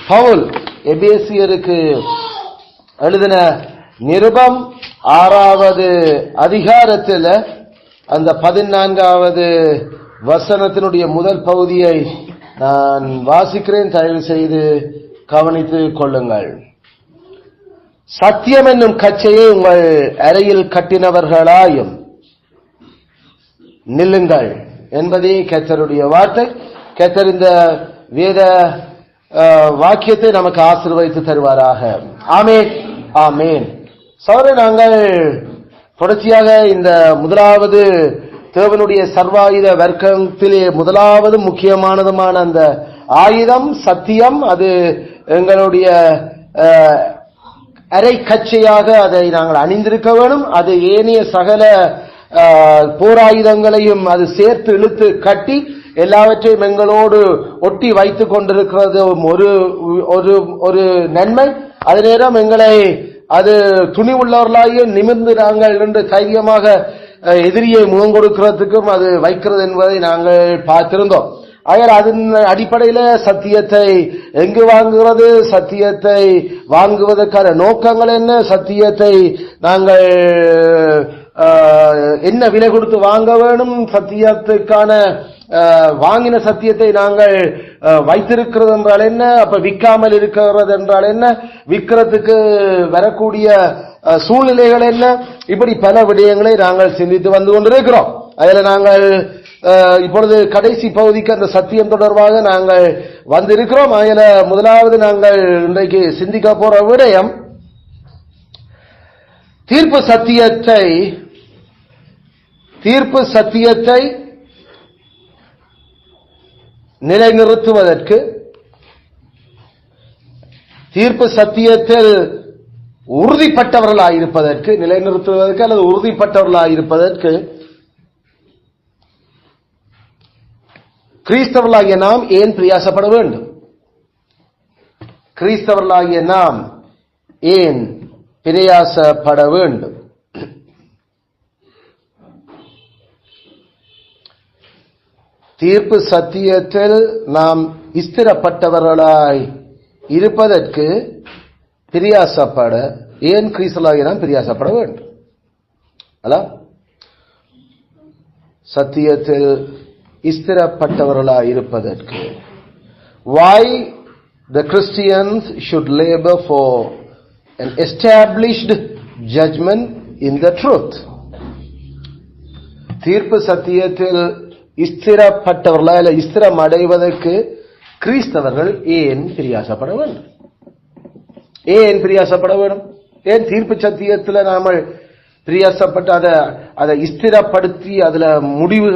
பவுல் எபேசியருக்கு எழுதின நிருபம் 6வது அதிகாரத்தில் அந்த 14வது வசனத்தினுடைய முதல் பகுதியை நான் வாசிக்கிறேன். தயவு செய்து கவனித்துக் கொள்ளுங்கள். சத்தியம் என்னும் கச்சையை உங்கள் அறையில் கட்டினவர்களாயும் நில்லுங்கள் என்பதே கர்த்தருடைய வார்த்தை. கர்த்தர் இந்த வேத வாக்கியத்தை நமக்கு ஆசீர்வதித்து தருவாராக. ஆமென், ஆமென். சகோதரரே, நாங்கள் தொடர்ச்சியாக இந்த முதலாவது தேவனுடைய சர்வாயுத வர்க்கத்திலே முதலாவது முக்கியமானதுமான அந்த ஆயுதம் சத்தியம், அது எங்களுடைய அரை கச்சையாக அதை நாங்கள் அணிந்திருக்க வேணும். அது ஏனைய சகல போராயுதங்களையும் அது சேர்த்து இழுத்து கட்டி எல்லாவற்றையும் எங்களோடு ஒட்டி வைத்துக் கொண்டிருக்கிறது ஒரு நன்மை. அதே நேரம் எங்களை அது துணி உள்ளவர்களாக நிமிர்ந்து நாங்கள் என்று தைரியமாக எதிரியை முகம் கொடுக்கிறதுக்கும் அது வைக்கிறது என்பதை நாங்கள் பார்த்திருந்தோம். ஆகையால் அதன் அடிப்படையில சத்தியத்தை எங்கு வாங்குகிறது, சத்தியத்தை வாங்குவதற்கான நோக்கங்கள் என்ன, சத்தியத்தை நாங்கள் என்ன விலை கொடுத்து வாங்க வேணும், சத்தியத்துக்கான வாங்கின சத்தியத்தை நாங்கள் வைத்திருக்கிறது என்றால் என்ன, அப்ப விற்காமல் இருக்கிறது என்றால் என்ன, விற்கிறதுக்கு வரக்கூடிய சூழ்நிலைகள் என்ன, இப்படி பல விடயங்களை நாங்கள் சிந்தித்து வந்து கொண்டிருக்கிறோம். அதில் நாங்கள் இப்பொழுது கடைசி பகுதிக்கு அந்த சத்தியம் தொடர்பாக நாங்கள் வந்திருக்கிறோம். அதில் முதலாவது நாங்கள் இன்றைக்கு சிந்திக்க போற விடயம் தீர்ப்பு சத்தியத்தை நிலைநிறுத்துவதற்கு, தீர்ப்பு சத்தியத்தில் உறுதிப்பட்டவர்களாயிருப்பதற்கு, நிலைநிறுத்துவதற்கு அல்லது உறுதிப்பட்டவர்களாயிருப்பதற்கு கிறிஸ்தவர்களாகிய நாம் ஏன் பிரயாசப்பட வேண்டும்? கிறிஸ்தவர்களாகிய நாம் ஏன் பிரயாசப்பட வேண்டும்? தீர்ப்பு சத்தியத்தில் நாம் ஸ்திரப்பட்டவர்களாய் இருப்பதற்கு பிரயாசப்பட ஏன் கிறிஸ்தவர்களாகிய நாம் பிரயாசப்பட வேண்டும்? அல்ல, சத்தியத்தில் ஸ்திரப்பட்டவர்களாய் இருப்பதற்கு. Why the Christians should labor for an established judgment in the truth. தீர்ப்பு சத்தியத்தில் ஸ்திரப்பட்டவர்களால் ஸ்திரம் அடைவதற்கு கிறிஸ்தவர்கள் ஏன் பிரயாசப்பட வேண்டும்? ஏன் பிரயாசப்பட வேண்டும்? ஏன் தீர்ப்பு சத்தியத்தில் நாம பிரயாசப்பட்டு அதை ஸ்திரப்படுத்தி அதுல முடிவு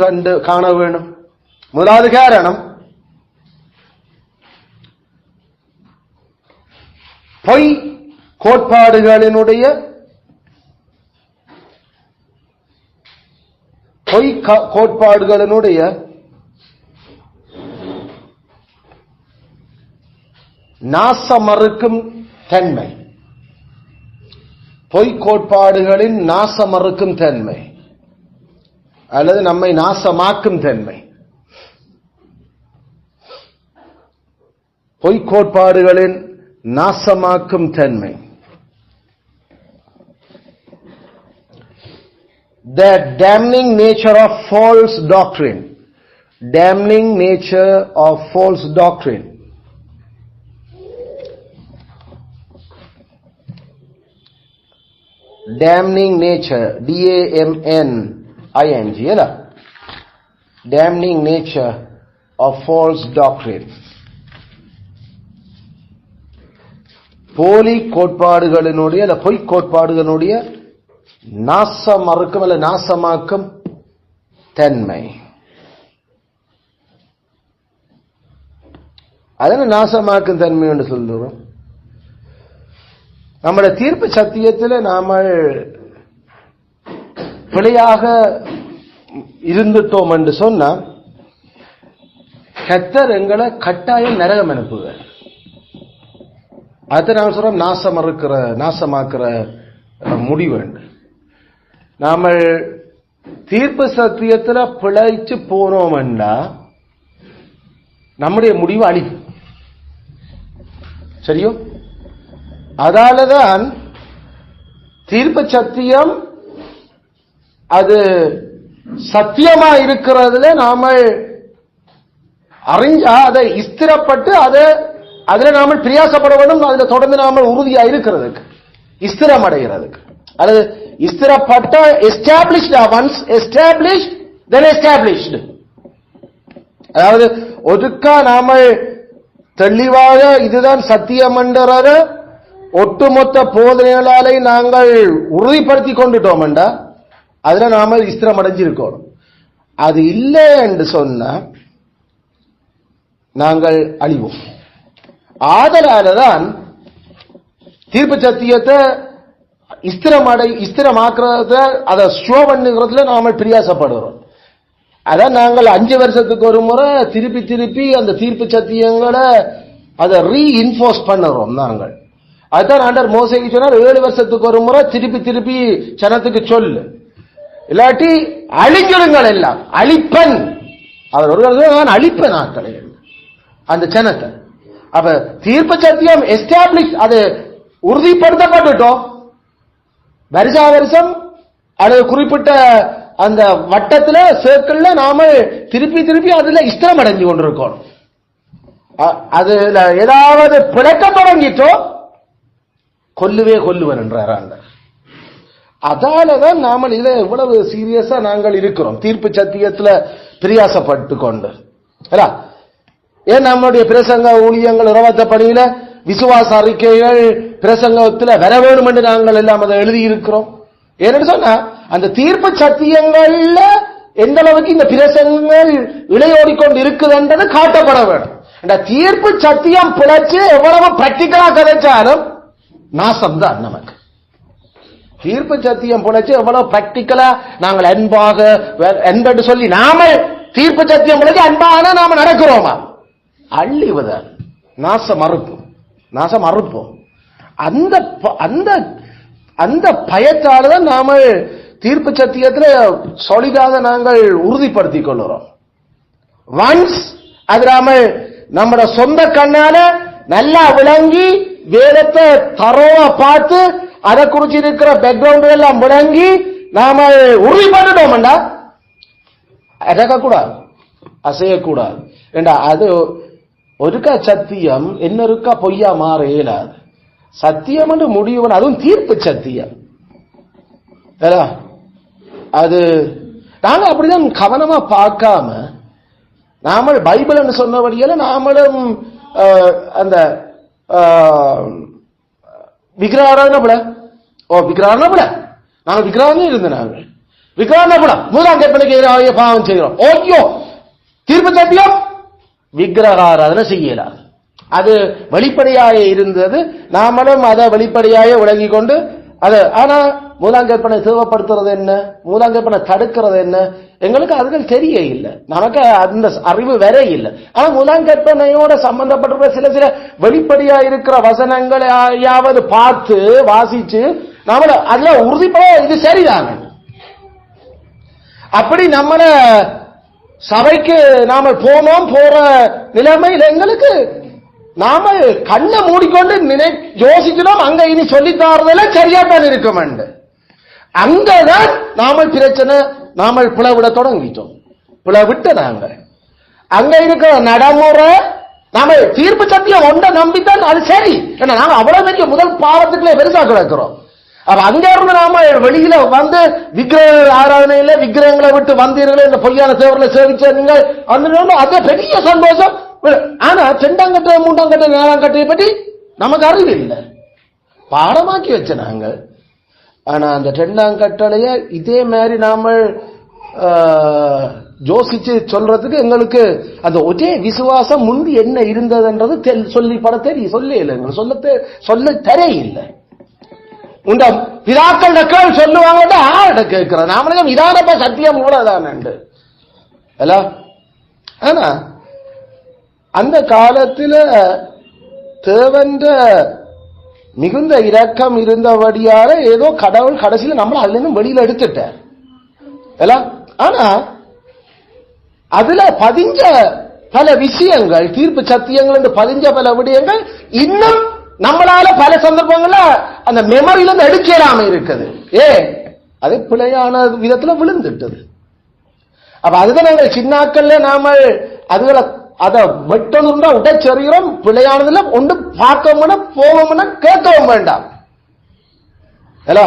காண வேண்டும்? முதலாவது காரணம், பொய் கோட்பாடுகளினுடைய நாசமறுக்கும் தன்மை, பொய் கோட்பாடுகளின் நாசமறுக்கும் தன்மை அல்லது நம்மை நாசமாக்கும் தன்மை. பொய் கோட்பாடுகளின் நாசமாக்கும் தன்மை. The damning nature of false doctrine. Damning nature of false doctrine. Damning nature, D-A-M-N-I-N-G, yeah? Damning nature of false doctrine. போலி கோட்பாடுகளினுடைய அல்ல பொய் கோட்பாடுகளுடைய நாசமறுக்கும் அல்ல நாசமாக்கும் தன்மை. அதனை நாசமாக்கும் தன்மை என்று சொல்லுறோம். நம்முடைய தீர்ப்பு சத்தியத்தில் நாம பிழையாக இருந்துட்டோம் என்று சொன்னா கர்த்தர் எங்களை கட்டாயம் நரகம் அனுப்புவார். அதை நாம் சொல்றோம் நாசமாக்குற முடிவு. நாம தீர்ப்பு சத்தியத்துல பிழைச்சு போனோம்னா நம்முடைய முடிவு அழிவு. சரியோ? அதாலதான் தீர்ப்பு சத்தியம் அது சத்தியமா இருக்கிறதுல நாம அறிஞ்சா அதை ஸ்திரப்பட்டு அதுல நாம பிரயாசப்பட வேண்டும். அதுல தொடர்ந்து நாம உறுதியா இருக்கிறதுக்கு, ஸ்திரம் அடைகிறதுக்கு, அது ஸ்திரப்பட்ட எஸ்டாப்ளிஷ்ட், ஒன்ஸ் எஸ்டாப்ளிஷ்ட் தென் எஸ்டாப்ளிஷ்ட். அதாவது ஒருக்கா நாம தெளிவாக இதுதான் சத்தியம் என்ற ஒட்டுமொத்த போதனைகளாலே நாங்கள் உறுதிப்படுத்திக் கொண்டுட்டோம் என்றா அதுல நாம ஸ்திரம் அடைஞ்சிருக்கோம். அது இல்லை என்று சொன்னா நாங்கள் அழிவோம். ஆதலாலதான் தீர்ப்பு சத்தியத்தை ஸ்திரமாக்குறத அதை ஷோ பண்ணுகிறதுல நாம பிரியாசப்படுகிறோம். அதான் நாங்கள் 5 வருஷத்துக்கு ஒரு முறை திருப்பி திருப்பி அந்த தீர்ப்பு சத்தியங்களை அதை ரீஇன்ஃபோர்ஸ் பண்ணுறோம் நாங்கள். அதுதான் ஆண்டவர் மோசேக்கு சொன்னார், 7 வருஷத்துக்கு ஒரு முறை திருப்பி திருப்பி சனத்துக்கு சொல்லு, இல்லாட்டி அழிஞ்சிடுங்கள் எல்லாம், அழிப்பன். அவர் ஒரு நான் அழிப்பேன் ஆக்களை அந்த சனத்தை. அப்ப தீர்ப்பு சத்தியம் எஸ்டாப்ளிஷ், அது உறுதிப்படுத்தப்பட்டுட்டோம். வருஷா வருஷம் அது குறிப்பிட்ட அந்த வட்டத்துல சர்க்கிள்ல நாம திருப்பி திருப்பி அதுல ஸ்திரம் அடைஞ்சு கொண்டிருக்கோம். அதுல ஏதாவது பிழைக்க தொடங்கிட்டோம், கொல்லுவன் என்றார். அதாலதான் நாம இதை இவ்வளவு சீரியஸா நாங்கள் இருக்கிறோம் தீர்ப்பு சத்தியத்துல பிரியாசப்பட்டு கொண்டு. ஏன் நம்முடைய பிரசங்க ஊழியங்கள் இரவத்த பணியில விசுவாச அறிக்கைகள் பிரசங்கத்துல வர வேண்டும் என்று நாங்கள் எல்லாம் அதை எழுதி இருக்கிறோம். ஏன்னு சொன்னா அந்த தீர்ப்பு சத்தியங்கள்ல எந்த அளவுக்கு இந்த பிரசங்கங்கள் இளையோடிக்கொண்டு இருக்குதுன்றது காட்டப்பட வேண்டும். இந்த தீர்ப்பு சத்தியம் பிழைச்சு எவ்வளவு பிராக்டிகலா கிடைச்சாலும் நாசம் தான் நமக்கு. தீர்ப்பு சத்தியம் பிழைச்சு எவ்வளவு பிராக்டிகலா நாங்கள் அன்பாக என்பது சொல்லி நாம தீர்ப்பு சத்தியம் பிழைச்சு அன்பாக நாம நடக்கிறோமா, அள்ளிவதான் நாசம் அறுப்போம். அந்த பயத்தால்தான் நாம தீர்ப்பு சத்தியத்துல சொலிதாக நாங்கள் உறுதிப்படுத்திக் கொள்கிறோம். ஒன்ஸ் அது நாம நம்ம சொந்த கண்ணால நல்லா விளங்கி வேதத்தை தரோவா பார்த்து அதை குறிச்சு இருக்கிற பேக்ரவுண்ட் எல்லாம் விளங்கி நாம உறுதிப்பட்டுட்டோம்டா அடக்கக்கூடாது, அசையக்கூடாது. ஏண்டா அது ஒருக்கா சத்தியம் இன்னொருக்கா பொய்யா மாற இயலாது. சத்தியம் என்று முடிவு, அதுவும் தீர்ப்பு சத்தியம். அது நாங்க அப்படிதான் கவனமா பார்க்காம நாம பைபிள் என்று சொன்னபடியால நாமளும் அந்த விக்கிரகாராதனை நாங்க விக்கிரகம் இருந்தோம். நாங்கள் விக்கிரகம் மூதாம் கற்பனைக்கு எதிராக பாவம் செய்கிறோம். ஓய்யோ தீர்ப்பு சத்தியம் விக்கிரகாராதனை செய்யலாம். அது வெளிப்படையாக இருந்தது, நாமளும் அதை வெளிப்படையாக விளங்கி கொண்டு அது. ஆனா மூதாங்கற்பனை தேவைப்படுத்துறது என்ன, மூதாங்கற்பனை தடுக்கிறது என்ன, எங்களுக்கு அதுகள் தெரிய இல்லை, நமக்கு அந்த அறிவு வேற இல்லை. ஆனா மூதாங்கற்பனையோட சம்பந்தப்பட்ட சில வெளிப்படையா இருக்கிற வசனங்களையாவது பார்த்து வாசிச்சு நாம அதுல உறுதிப்பட இது சரிதாங்க. அப்படி நம்மள சபைக்கு நாம போற நிலைமையில் எங்களுக்கு நாம கண்ணை மூடிக்கொண்டு யோசிக்கணும், அங்க இனி சொல்லித்தாரதெல்லாம் சரியாத்தான் இருக்கும். அங்கதான் நாம பிரச்சனை, நாம பிளவிட தொடங்கிட்டோம். பிளவிட்ட நாங்க அங்க இருக்கிற நடைமுறை நாம தீர்ப்பு சத்தியம் ஒன்றை நம்பித்தான் அது சரி. ஏன்னா நாம அவ்வளவு பெரிய முதல் பாவத்துக்குள்ளே பெருசா கிடக்கிறோம். அப்ப அங்க இருந்து நாம வெளியில வந்து விக்கிரக ஆராதனையில விக்கிரகங்களை விட்டு வந்தீர்களே, இந்த பொய்யான சேவர்ல சேவிச்சீங்க, அது பெரிய சந்தோஷம். ஆனா 2ஆம் கட்ட 3ஆம் கட்ட 4ஆம் கட்டையை பற்றி நமக்கு அறிவு இல்லை, பாடமாக்கி வச்ச நாங்கள். ஆனா அந்த 2ஆம் கட்டளைய இதே மாதிரி நாம யோசிச்சு சொல்றதுக்கு எங்களுக்கு அந்த ஒரே விசுவாசம் முந்தி என்ன இருந்ததுன்றது சொல்லி பட தெரியும், சொல்ல தெரியல. உண்ட பிதாக்கள் நக்கள் சொல்லுவாங்க, ஆட கேட்கிற நாமளும் இதானப்ப சத்தியம் மூலதான். ஆனா அந்த காலத்துல தேவன்ற மிகுந்த இரக்கம் இருந்தபடியால ஏதோ கடவுள் கடைசியில் நம்மள அதுல இருந்து வெளியில எடுத்துட்டார். ஆனா அதுல பதிஞ்ச பல விஷயங்கள், தீர்ப்பு சத்தியங்கள் என்று பதிஞ்ச பல விடயங்கள் இன்னும் நம்மளால பல சந்தர்ப்பங்கள்ல அந்த மெமரியில இருந்து எடுக்கலாம இருக்குது. அது பிழையான விதத்துல விழுந்துட்டது. அப்ப அதுதான் நாங்கள் சின்னாக்கள்ல நாம அதுகளை அதை வெட்டணும்னா உடைச்செறிகிறோம். பிழையானதுல ஒன்று பார்க்கணும்னா போவோம்னா கேட்கவும் வேண்டாம். ஹலோ,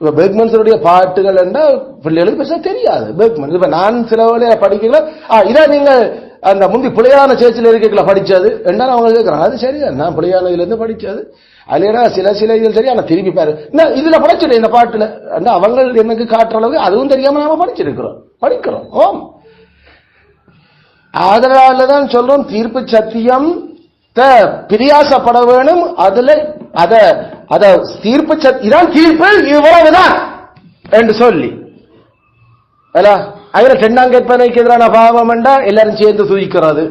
இப்ப பெர்க்மன்ஸுடைய பாட்டுகள் என்ன பிள்ளைகளுக்கு பெருசா தெரியாது. பெர்க்மன் இப்ப நான் சில வேலையை படிக்கல, இதை நீங்க அந்த முந்தி பிள்ளையான சேர்ச்சில் இருக்கல படிச்சது என்ன அவங்க கேட்கறாங்க. அது சரியா, நான் பிள்ளையான இதுல இருந்து படிச்சது அதுல சில இதில் சரி. ஆனா திருப்பி பாரு, இதுல படிச்சிட்டேன் இந்த பாட்டுல அவங்க எனக்கு காட்டுற அளவுக்கு அதுவும் தெரியாம நாம படிக்கிறோம். ஓம், அதனாலதான் சொல்றோம் தீர்ப்பு சத்தியம் பிரியாசப்பட வேணும். அதுல அத தீர்ப்பு இதான் தீர்ப்பு இவ்வளவுதான் என்று சொல்லி அதுல இரண்டாம் கற்பனைக்கு எதிரான பாவம் என்றா எல்லாரும் சேர்ந்து துதிக்கிறது,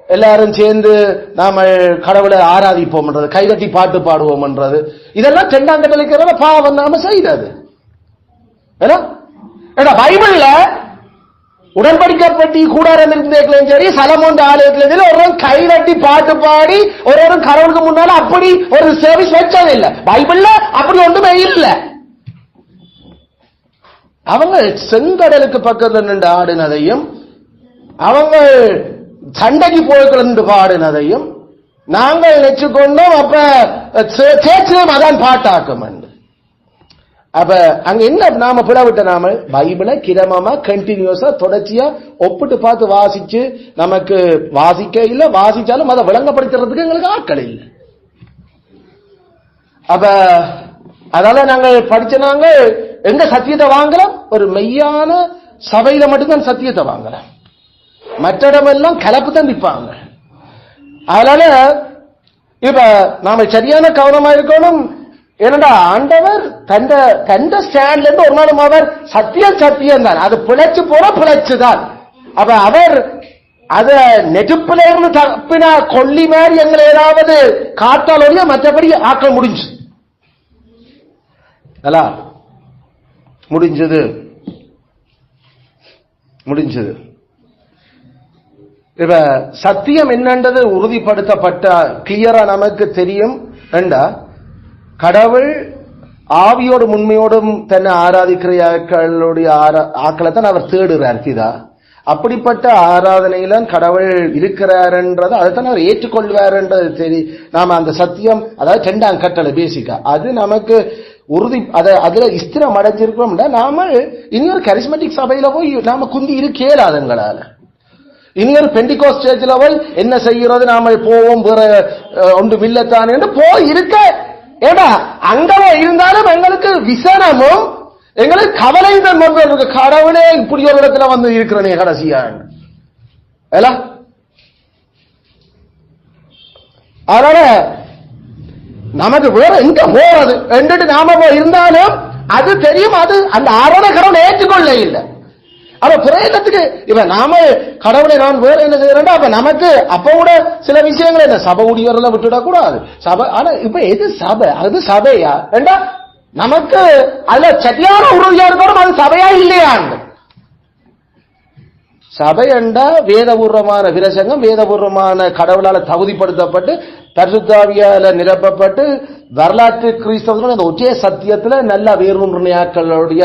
எல்லாரும் சேர்ந்து நாம கடவுளை ஆராதிப்போம், கைதட்டி பாட்டு பாடுவோம் என்றது, இதெல்லாம் இரண்டாம் கற்பனைக்கு எதிரான பாவம் நாம செய்யறது. பைபிள்ல உடன்படிக்கப்பட்டி கூடாரம் இருந்தேக்கலையும் சரி, சலமோன் ஆலயத்திலும் ஒரு கைதட்டி பாட்டு பாடி ஒரு கடவுளுக்கு முன்னால அப்படி ஒரு சர்வீஸ் வச்சது இல்ல. பைபிள்ல அப்படி ஒன்றுமே இல்லை. அவங்க செங்கடலுக்கு பக்கத்துல நின்று ஆடினதையும் அவங்க சண்டைக்கு போய்கிட்டு பாடினதையும் நாங்கள் நினைச்சுக்கொண்டோம். அப்ப சேர்ச்சியும் அதான் பாட்டாக்கும். அப்ப அங்க என்ன நாம பிளவிட்ட, நாம பைபிளை கிரமமா கண்டினியூஸா தொடர்ச்சியா ஒப்பிட்டு பார்த்து வாசிச்சு நமக்கு வாசிக்க இல்ல, வாசிச்சாலும் அதை விளங்கப்படுத்துறதுக்கு எங்களுக்கு ஆட்கள் இல்லை. அப்ப அதனால நாங்கள் படிச்ச நாங்க எங்க சத்தியத்தை வாங்கலாம், ஒரு மெய்யான சபையில மட்டும்தான் சத்தியத்தை வாங்கலாம். மற்ற இடமெல்லாம் கலப்பு தான் நிற்பாங்க. அதனால இப்ப நாம சரியான கவனமா இருக்கணும். ஏனண்டா ஆண்டவர் தந்த ஸ்டாண்ட்ல இருந்து ஒரு நாளும் அவர் சத்தியம் தான், அது பிழைச்சு போற பிழைச்சுதான். அப்ப அவர் அத நெருப்புல இருந்து தப்பினா கொல்லி மாதிரி எங்களை ஏதாவது காட்டால் ஒழிய மற்றபடி ஆக்க முடிஞ்சது. இப்ப சத்தியம் என்னன்றது உறுதிப்படுத்தப்பட்ட கிளியரா நமக்கு தெரியும். கடவுள் ஆவியோடு உண்மையோடும் தன்னை ஆராதிக்கிற ஆக்களை தான் அவர் தேடுறார். அப்படிப்பட்ட ஆராதனையில கடவுள் இருக்கிறார் என்றது அதைத்தான் அவர் ஏற்றுக்கொள்வார் என்றது சரி. நாம அந்த சத்தியம், அதாவது இரண்டாம் கட்டளை பேசிக்கா அது நமக்கு உறுதி, அதுல ஸ்திரம் அடைஞ்சிருக்கோம். நாம இன்னொரு கரிஸ்மெட்டிக் சபையில போய் நாம குந்தி இருக்கேலாதங்களால, இன்னொரு பெண்டிகோஸ்ட் சேர்ச்சில் போய் என்ன செய்யறது நாம போவோம் வேற ஒன்று மில்லத்தான் என்று போய் இருக்க. ஏடா அங்கவே இருந்தாலும் எங்களுக்கு விசனமும் எங்களுக்கு கவலை தான் வந்து கடவுளே இப்படி ஒரு இடத்துல வந்து இருக்கிறனே கடைசியா. அதனால நமக்கு வேற எங்க போறது என்று நாம இருந்தாலும் அது தெரியும், அது அந்த ஆரோட கடவுளை ஏற்றுக்கொள்ள இல்லை. அப்ப பிரேதத்துக்கு இப்ப நாம கடவுளை நான் வேற என்ன செய்யறேன். அப்ப நமக்கு அப்ப கூட சில விஷயங்கள் என்ன சபை ஊழியர்ல விட்டுடக் கூடாது. சபை ஆனா இப்ப எது சபை, அது சபையா வேண்டா நமக்கு அதுல சரியான உறுதியா இருக்கணும். அது சபையா இல்லையாண்டு. சபை என்றா வேதபூர்வமான பிரசங்கம், வேதபூர்வமான கடவுளால தகுதிப்படுத்தப்பட்டு பரிசுத்தாவியால நிரப்பப்பட்டு வரலாற்று கிறிஸ்தவர்கள் அந்த ஒற்றைய சத்தியத்துல நல்ல வேறுடைய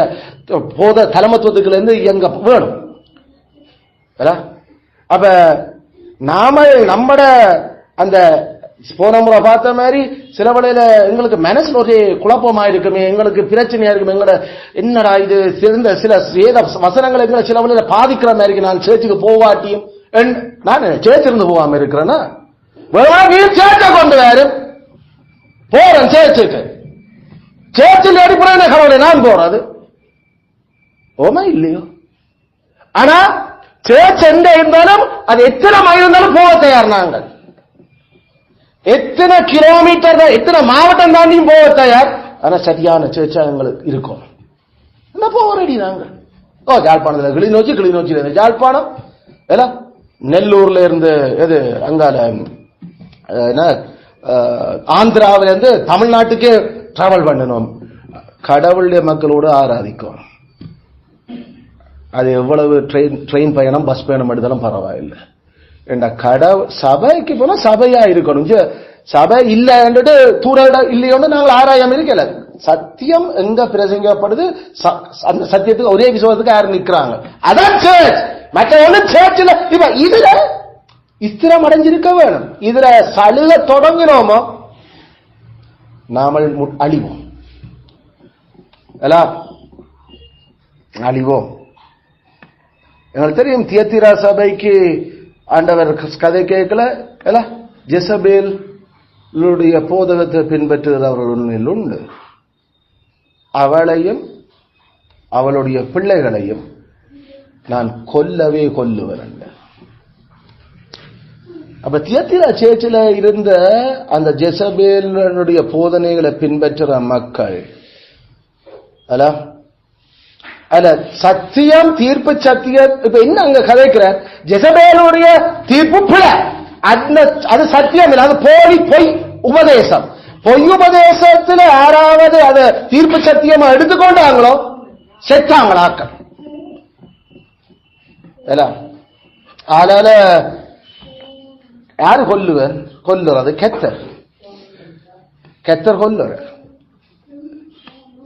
போத தலைமத்துவத்துக்குள்ள இருந்து எங்க வேணும். அப்ப நாம நம்மட அந்த போன முறை பார்த்த மாதிரி சில வேளையில எங்களுக்கு மனசுல ஒரே குழப்பமா இருக்குமே, எங்களுக்கு பிரச்சனையா இருக்குமே, எங்களோட என்னடா இது சிறந்த சில வேத வசனங்களை எங்களை சில வேளையில பாதிக்கிற மாதிரி நான் சேர்ச்சுக்கு போவாட்டியும் நான் சேர்ச்சிருந்து போகாம இருக்கிறேன்னா சேர்ச்ச கொண்டு வேறு போறேன் சேர்ச்சுக்கு. சேர்ச்சில் அடிப்படையான கடவுளை நான் போறது ஓமா இல்லையோ. ஆனா சேர்ச் எங்க இருந்தாலும் அது எத்தனை மைல் இருந்தாலும் போக தயார். நாங்கள் எத்தனை கிலோமீட்டர் எத்தனை மாவட்டம் தாண்டியும் போக தயார். ஆனா சரியான சேர்ச்சா எங்களுக்கு இருக்கும். போக ரெடி நாங்கள். யாழ்ப்பாணத்துல கிளிநொச்சி யாழ்ப்பாணம் நெல்லூர்ல இருந்து எது அங்கால ஆந்திராவில இருந்து தமிழ்நாட்டுக்கே டிராவல் பண்ணணும். கடவுளுடைய மக்களோடு ஆராதிக்கும். அது எவ்வளவு ட்ரெயின் பயணம் பஸ் பயணம் எடுத்தாலும் பரவாயில்லை. சபைக்கு போனா சபையா இருக்கணும். சபை இல்ல தூர இல்லையோன்னு நாங்கள் ஆராயாம இருக்கல. சத்தியம் எங்க பிரசங்கப்படுது, அந்த சத்தியத்துக்கு ஒரே விசுவாசத்துக்கு யாரு நிக்கிறாங்க, அதான் சர்ச். மற்ற ஒண்ணு சர்ச்ல இப்ப இதுல ஸ்திரம் அடைஞ்சிருக்க வேணும். இதுல சலுக தொடங்கினோமோ நாமல் அழிவோம், அழிவோம். எங்களுக்கு தெரியும் தியத்திரா சபைக்கு ஆண்டவர் கதை கேட்கல, ஜெசபேலுடைய போதகத்தை பின்பற்றுகிறவர்கள் உண்டு. அவளையும் அவளுடைய பிள்ளைகளையும் நான் கொல்லவே கொல்லுவேன். அப்ப தியத்திரா சேர்ச்சில இருந்த அந்த ஜெசபேலுடைய போதனைகளை பின்பற்றுற மக்கள் அல்ல சத்தியம் தீர்ப்பு சத்தியம். இப்ப என்ன அங்க கதைக்கிற ஜெசபேலுடைய தீர்ப்பு பிழை, அது சத்தியம் இல்லை, அது பொய் உபதேசம். பொய் உபதேசத்துல யாராவது அதை தீர்ப்பு சத்தியமா எடுத்துக்கொண்டாங்களோ செத்தாங்களாக்க. அதனால யாரு கொல்லுறது? கெத்தர் கொல்லுற.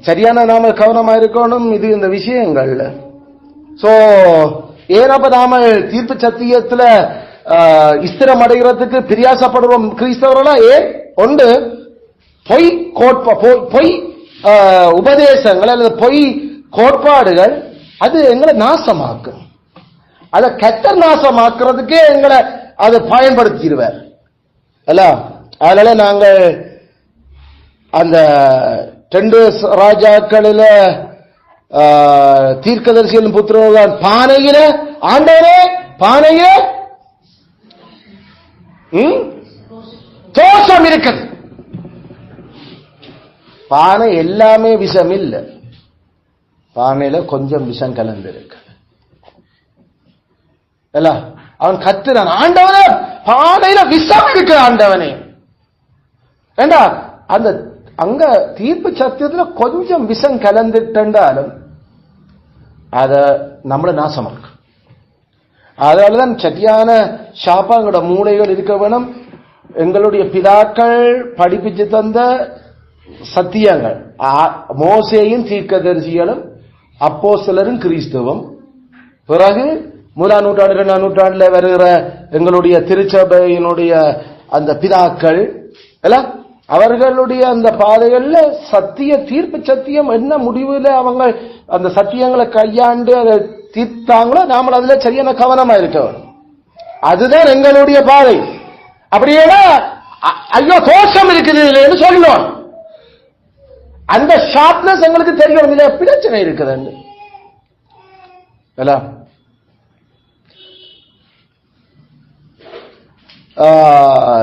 சரியான நாம கவனமா இருக்கணும் இது இந்த விஷயங்கள்ல. சோ ஏனப்ப நாம தீர்ப்பு சத்தியத்துல ஸ்திரம் அடைகிறதுக்கு பிரியாசப்படுவோம் கிறிஸ்தவர்களா? ஒன்று பொய் உபதேசங்கள் அல்லது பொய் கோட்பாடுகள் அது எங்களை நாசமாக்கும். அதை கெத்தர் நாசமாக்குறதுக்கே எங்களை அதை பயன்படுத்திடுவார். அதனால நாங்க அந்த 2 ராஜாக்களில தீர்க்கதரிசியின் புத்திரன் பானையில ஆண்டவரே பானையில தோஷம் இருக்குது. பானை எல்லாமே விஷம் இல்ல, பானையில கொஞ்சம் விஷம் கலந்து இருக்கு. அவன் கத்துறான், ஆண்டவனே பானையில விஷம் இருக்கு ஆண்டவனே. ஏண்டா அந்த அங்க தீர்ப்பு சத்தியத்துல கொஞ்சம் விஷம் கலந்துட்டாலும் அத நம்மள நாசமாக்கு. அதனாலதான் சட்டியான ஷாப்பாங்களோட மூளைகள் இருக்க வேணும். எங்களுடைய பிதாக்கள் படிப்பிச்சு தந்த சத்தியங்கள், மோசேயும் தீர்க்கதரிசிகளும் அப்போஸ்தலரும் கிறிஸ்துவம், பிறகு 1ஆம் நூற்றாண்டு 2ஆம் நூற்றாண்டுல வருகிற எங்களுடைய திருச்சபையினுடைய அந்த பிதாக்கள் அவர்களுடைய அந்த பாதைகள்ல சத்திய தீர்ப்பு சத்தியம் என்ன முடிவுல அவங்க அந்த சத்தியங்களை கையாண்டு அதை தீர்த்தாங்களோ நாம அதுல சரியான கவனமா இருக்க வேணும். அதுதான் எங்களுடைய பாதை. அப்படியே ஐயோ தோஷம் இருக்குது சொல்லணும், அந்த ஷார்ப்னஸ் எங்களுக்கு தெரியும். இதுல பிரச்சனை இருக்குது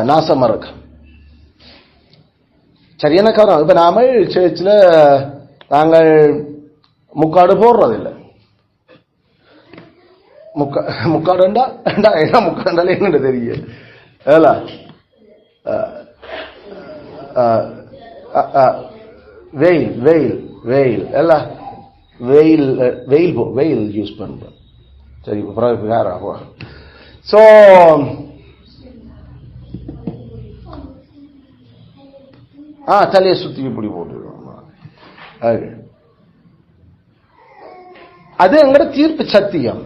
நாசமா இருக்கு. சரியான காரணம். இப்ப நாம சேர்ச்சில் நாங்கள் முக்காடு போடுறதில்லை. முக்காடுண்டா என்ன முக்காண்டால என்னன்னு தெரியும் வெயில் வெயில் வெயில் எல்லாம் வெயில் வெயில் வெயில் யூஸ் பண்றோம். சரி சோ தலையை சுத்தி இப்படி போட்டுருவோம். அது எங்கட தீர்ப்பு சத்தியம்,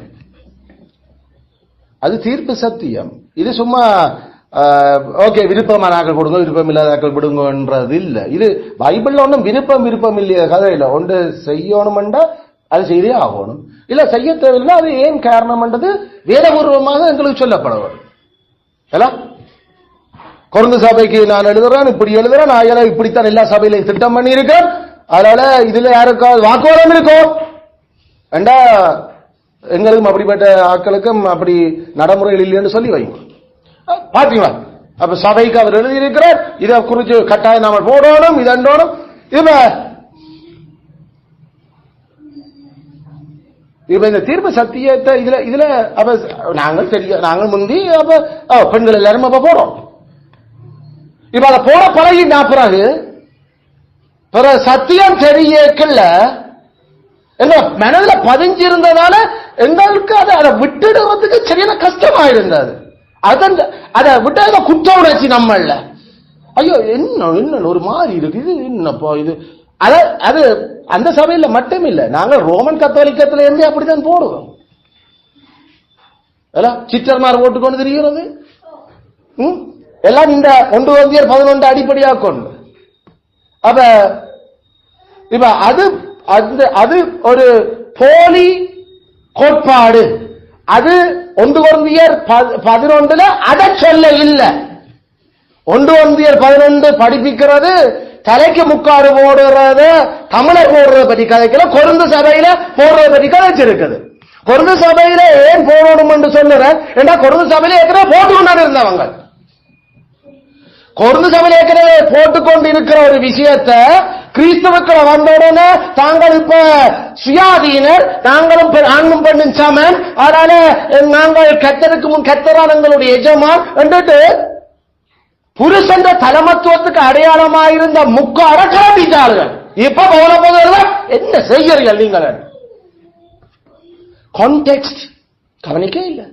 அது தீர்ப்பு சத்தியம். இது சும்மா ஓகே விருப்பமான ஆக்கள் கொடுங்க விருப்பம் இல்லாத ஆக்கள் விடுங்கன்றது இல்ல. இது பைபிள்ல ஒன்றும் விருப்பம் இல்லையா கதை இல்ல. ஒன்று செய்யணும்டா அது செய்தே ஆகணும், இல்ல செய்ய தேவையில்லை அது ஏன் காரணம்ன்றது வேதபூர்வமாக எங்களுக்கு சொல்லப்படுவது. கொருந்து சபைக்கு நான் எழுதுறேன், இப்படி எழுதுறேன், நான் இப்படித்தான் எல்லா சபையிலையும் திட்டம் பண்ணி இருக்கேன். அதனால இதுல யாருக்காவது வாக்குவாதம் இருக்கும் வேண்டா, எங்களுக்கும் அப்படிப்பட்ட ஆட்களுக்கும் அப்படி நடைமுறைகள் இல்லைன்னு சொல்லி வைங்க. பாத்தீங்களா, அப்ப சபைக்கு அவர் எழுதியிருக்கிறார், இதை குறித்து கட்டாயம் நாம போடணும், இதண்டோடும். இப்ப இந்த தீர்ப்பு சத்தியத்தை இதுல அப்ப நாங்கள் முந்தி அப்ப பெண்கள் எல்லாரும் அப்ப போறோம். இப்ப அதை போட பழகினா பிறகு சத்தியம் தெரியல எங்க மனதில் பதிஞ்சிருந்ததால எங்களுக்கு அதை விட்டுடுவதற்கு சரியான கஷ்டமா இருந்தது. அதை விட்டா குற்ற உணர்ச்சி நம்மள. ஐயோ என்ன ஒரு மாதிரி இருக்கு, இது என்னப்பா இது. அது அந்த சபையில மட்டும் இல்ல, நாங்கள் ரோமன் கத்தோலிக்கத்துல இருந்து அப்படித்தான் போடுவோம். சித்தர்மார் போட்டுக்கொண்டு தெரிகிறது எல்லாம் இந்த 1 Corinthians 11 அடிப்படையாக கொண்டு. அப்ப இப்ப அது ஒரு போலி கோட்பாடு. அது 1 Corinthians 11 அத சொல்ல இல்ல. 1 Corinthians 11 படிப்பிக்கிறது தலைக்கு முக்காடு போடுறத தமிழர் போடுறத பற்றி கதைக்கல, கொருந்து சபையில போடுறத பற்றி கதைச்சிருக்குது. கொருந்து சபையில ஏன் போடணும் என்று சொல்லுறேன், ஏன்னா கொருந்து சபையில ஏற்கனவே போட்டுக்கொண்டு இருந்தவங்க, கொருந்து சபையில ஏற்கனவே போட்டுக்கொண்டு இருக்கிற ஒரு விஷயத்தை கிறிஸ்தவக்களை வந்தவுடனே தாங்கள் இப்ப சுயாதீனர், நாங்களும் ஆண்ணும் பெண்ணும் சமன், அதனால நாங்கள் கத்தருக்கு முன் கத்தரான எங்களுடைய எஜமான் என்று புருஷன் தலைமத்துவத்துக்கு அடையாளமாயிருந்த முக்கார கிளம்பிட்டார்கள். இப்ப போன போது என்ன செய்கிறீர்கள் நீங்கள்? கான்டெக்ஸ்ட் கவனிக்க இல்லை.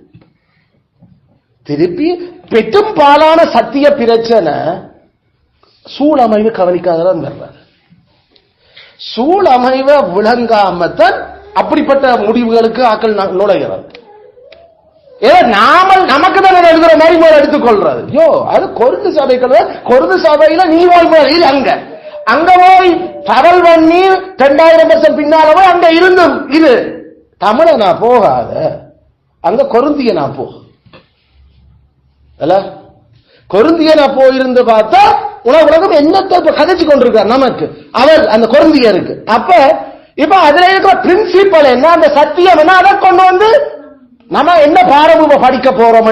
திருப்பி பெரும்பாலான சத்திய பிரச்சனை சூழமைவு கவனிக்காதான் வர்றாரு. சூழமைவை விளங்காமத்தான் அப்படிப்பட்ட முடிவுகளுக்கு ஆக்கள் நுழைகிறது. நமக்கு தான் எழுதுற மாதிரி மேல எடுத்துக்கொள்றது. அது கொருந்து சபையில நீ வாழ் அங்க போய் பரல் பண்ணி 2000 வருஷம் பின்னால போய் அங்க இருந்தும் இது தமிழ நான் போகாத, அங்க கொருந்திய நான் போ. கொருந்திய நான் போயிருந்து பார்த்தா உலகம் என்னத்தை கதைச்சு கொண்டிருக்கார் நமக்கு அவர் அந்த கொருந்தியருக்கு. அப்ப இப்ப அதுல இருக்கிற பிரின்சிபல் என்ன, அந்த சத்தியம் என்ன, அதை கொண்டு வந்து நம்ம என்ன பாரம்பரிய படிக்க போறோம்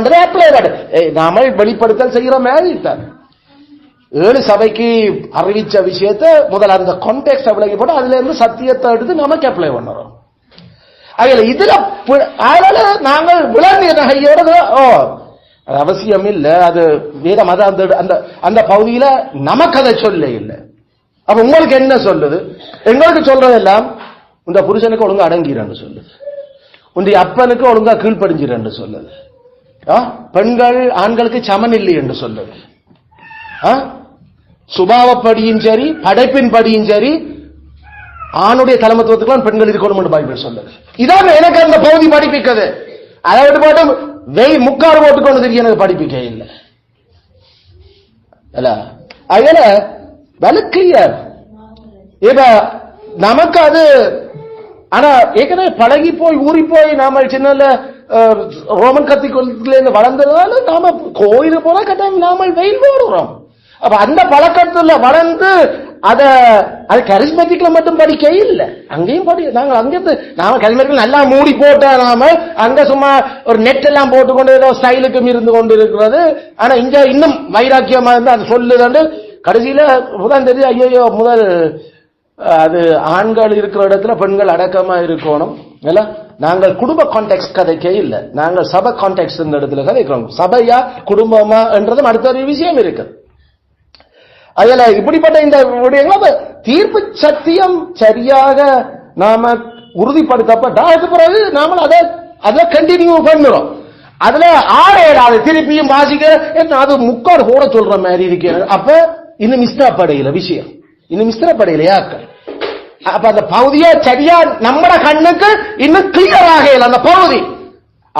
நாம வெளிப்படுத்தல் செய்கிற மாதிரி 7 சபைக்கு அறிவிச்ச விஷயத்தை முதல்ல அந்த கான்டெக்ஸ்ட் விளங்கி போட்டு அதுல இருந்து சத்தியத்தை எடுத்து நமக்கு அப்ளை பண்ணுறோம். இதுல அதனால நாங்கள் விளங்கிய நகையோட அவசியம் இல்ல, அது வேதம் அந்த பகுதியில நமக்கு அதை சொல்ல இல்லை. அப்ப உங்களுக்கு என்ன சொல்லுது? எங்களுக்கு சொல்றதெல்லாம் இந்த புருஷனுக்கு ஒழுங்கா அடங்கிறன்னு சொல்லுது, உன்னுடைய அப்பனுக்கு ஒழுங்கா கீழ்ப்படிஞ்சிரு என்று சொல்லுது, பெண்கள் ஆண்களுக்கு சமன் இல்லை என்று சொல்லுது, சுபாவப்படியும் சரி படைப்பின் படியும் சரி ஆணுடைய தலைமத்துவத்துக்கு பெண்கள் இருக்கணும் என்று பைபிள் சொல்லுது. இதான் எனக்கு அந்த பகுதி படிப்பிக்கிறது. அதை விட்டு போட்டு முக்காடு போட்டுக்கொண்டு தெரிய எனக்கு படிப்பிக்க இல்லை. அதுல வலுக்கியர் இப்ப நமக்கு அது. ஆனா ஏற்கனவே பழகி போய் ஊறி போய் நாம சின்ன ரோமன் கத்திக்குள்ள வளர்ந்ததுனால நாம கோயிலு போல கட்டாயம் நாம வெயில் போடுறோம். அப்ப அந்த பழக்கத்துல வளர்ந்து அது கரிஸ்மெட்டிக்ல மட்டும் படிக்க இல்லை, அங்கேயும் படி. நாங்க அங்கிருந்து நாம கரிஸ்மெட்டிக் நல்லா மூடி போட்டா நாம அங்க சும்மா ஒரு நெட் எல்லாம் போட்டுக்கொண்டு ஏதோ ஸ்டைலுக்கும் இருந்து கொண்டு இருக்கிறது. ஆனா இங்க இன்னும் வைராக்கியமா இருந்து அது சொல்லுதாண்டு கடைசியில முதல் தெரியுது, ஐயோ முதல் அது ஆண்கள் இருக்கிற இடத்துல பெண்கள் அடக்கமா இருக்கணும். நாங்கள் குடும்ப கான்டெக்ட் கதைக்கே இல்லை, நாங்கள் சபை கான்டெக்ட் இந்த இடத்துல கதைக்கிறோம். சபையா குடும்பமா என்றதும் அடுத்த ஒரு விஷயம் இருக்கு. அதுல இப்படிப்பட்ட இந்த தீர்ப்பு சத்தியம் சரியாக நாம உறுதிப்படுத்தப்பட்ட அதுக்கு பிறகு நாம அதை கண்டினியூ பண்ணுறோம். அதுல 6-7 திருப்பியும் வாசிக்க அது முக்காடு கூட சொல்ற மாதிரி இருக்கிறது. அப்ப இன்னும் இஷ்டப்படையில விஷயம், இன்னும் இஷ்டப்படையிலையா? அப்ப அந்த பகுதியை சரியா நம்மட கண்ணுக்கு இன்னும் கிளியர் ஆகல. அந்த பகுதி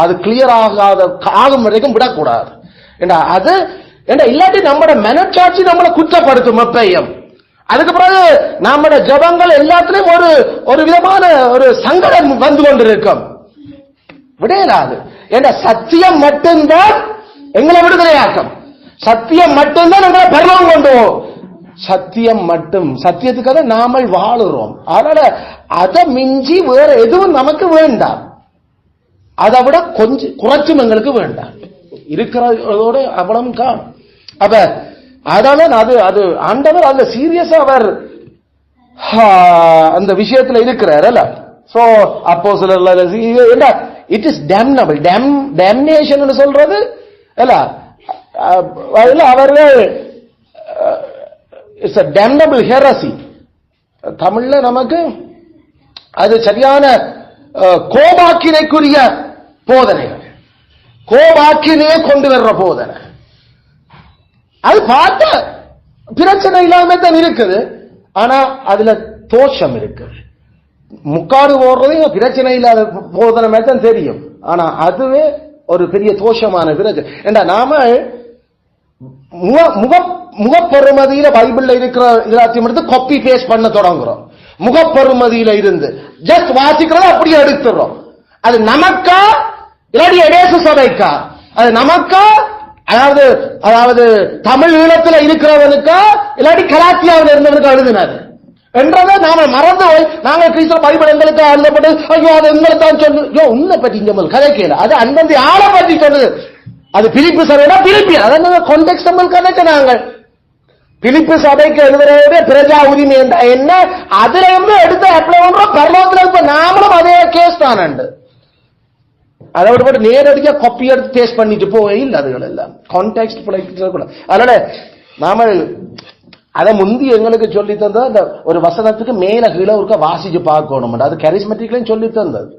அது கிளியர் ஆகும் வரைக்கும் விடக்கூடாது. அது இல்லாட்டி நம்மட மனச்சாட்சி நம்மளை குற்றப்படுத்தும் எப்பையும். அதுக்கு பிறகு நம்மட ஜபங்கள் எல்லாத்திலும் ஒரு விதமான ஒரு சங்கடம் வந்து கொண்டிருக்கும். விடையலாது. சத்தியம் மட்டும்தான் எங்களை விடுதலையாக்கும், சத்தியம் மட்டும்தான் எங்களை பரலோகம் கொண்டு போகும். சத்தியம் மட்டும், சத்தியத்துக்காக நாமல் வாழுறோம். அதனால அதை மிஞ்சி வேற எதுவும் நமக்கு வேண்டாம், அதை விட கொஞ்சம் குறைச்சும் எங்களுக்கு வேண்டாம், இருக்கிறதோட அவ்வளவு காணும். அப்ப அதனால அது ஆண்டவர் அதுல சீரியஸா அவர் அந்த விஷயத்துல இருக்கிறார். சோ அப்போ சில இட் இஸ் டேம்னபிள், டேம்னேஷன் சொல்றது அவர்கள் இட்ஸ் a damnable heresy. தமிழ்ல நமக்கு அது சரியான கோபாக்கினைக்குரிய போதனைகள். கோவாக்கினையே கொண்டு வர்ற போதனை. அது பார்த்த பிரச்சனை இல்லாம தான் இருக்குது. ஆனா அதுல தோஷம் இருக்குது. முக்காடு போடுறது பிரச்சனை இல்லாத போதனை மாதிரி தான் தெரியும். ஆனா அதுவே ஒரு பெரிய தோஷமான பிரச்சனை. ஏண்டா நாம முகப்பெருமதியில பைபிள்ல இருக்கிற எல்லாத்தையும் எடுத்து காப்பி பேஸ்ட் பண்ண தொடங்குறோம். முகப்பெருமதியில இருந்து ஜஸ்ட் வாசிக்கிறத அப்படியே எடுத்துறோம். அது நமக்கா இல்லாட்டி எடேசு சபைக்கா? அது நமக்கா, அதாவது தமிழ் ஈழத்துல இருக்கிறவனுக்கா இல்லாட்டி கலாத்தியாவில் இருந்தவனுக்கு எழுதினது என்றதை நாம மறந்து போய் நாங்கள் கிறிஸ்தவ பைபிள் எங்களுக்கு எழுதப்பட்டு ஐயோ அது எங்களை தான் சொல்லு. உன்னை பற்றி இங்க கதை கேளு. அது அந்தந்த ஆளை பற்றி சொல்லுது. அது பிலிப்பு சபைனா பிலிப்பி அதனால கான்டெக்ஸ்ட் நம்ம கணக்கு நாங்கள் பிலிப்பு சபைக்கு எழுதுறதே பிரஜா உரிமை என்ன அதுல இருந்து எடுத்து அப்ளை பண்றோம். பரலோகத்துல இப்ப நாமளும் அதே கேஸ் தானண்டு. அதோட போட்டு நேரடியா காப்பி எடுத்து டேஸ்ட் பண்ணிட்டு போவே இல்லை. அதுகள் எல்லாம் கான்டெக்ஸ்ட் கூட. அதனால நாம அதை முந்தி எங்களுக்கு சொல்லி தந்தது அந்த ஒரு வசனத்துக்கு மேல கீழே ஒருக்க வாசிச்சு பார்க்கணும். அது கரிஸ்மெட்டிக்லையும் சொல்லி தந்தது.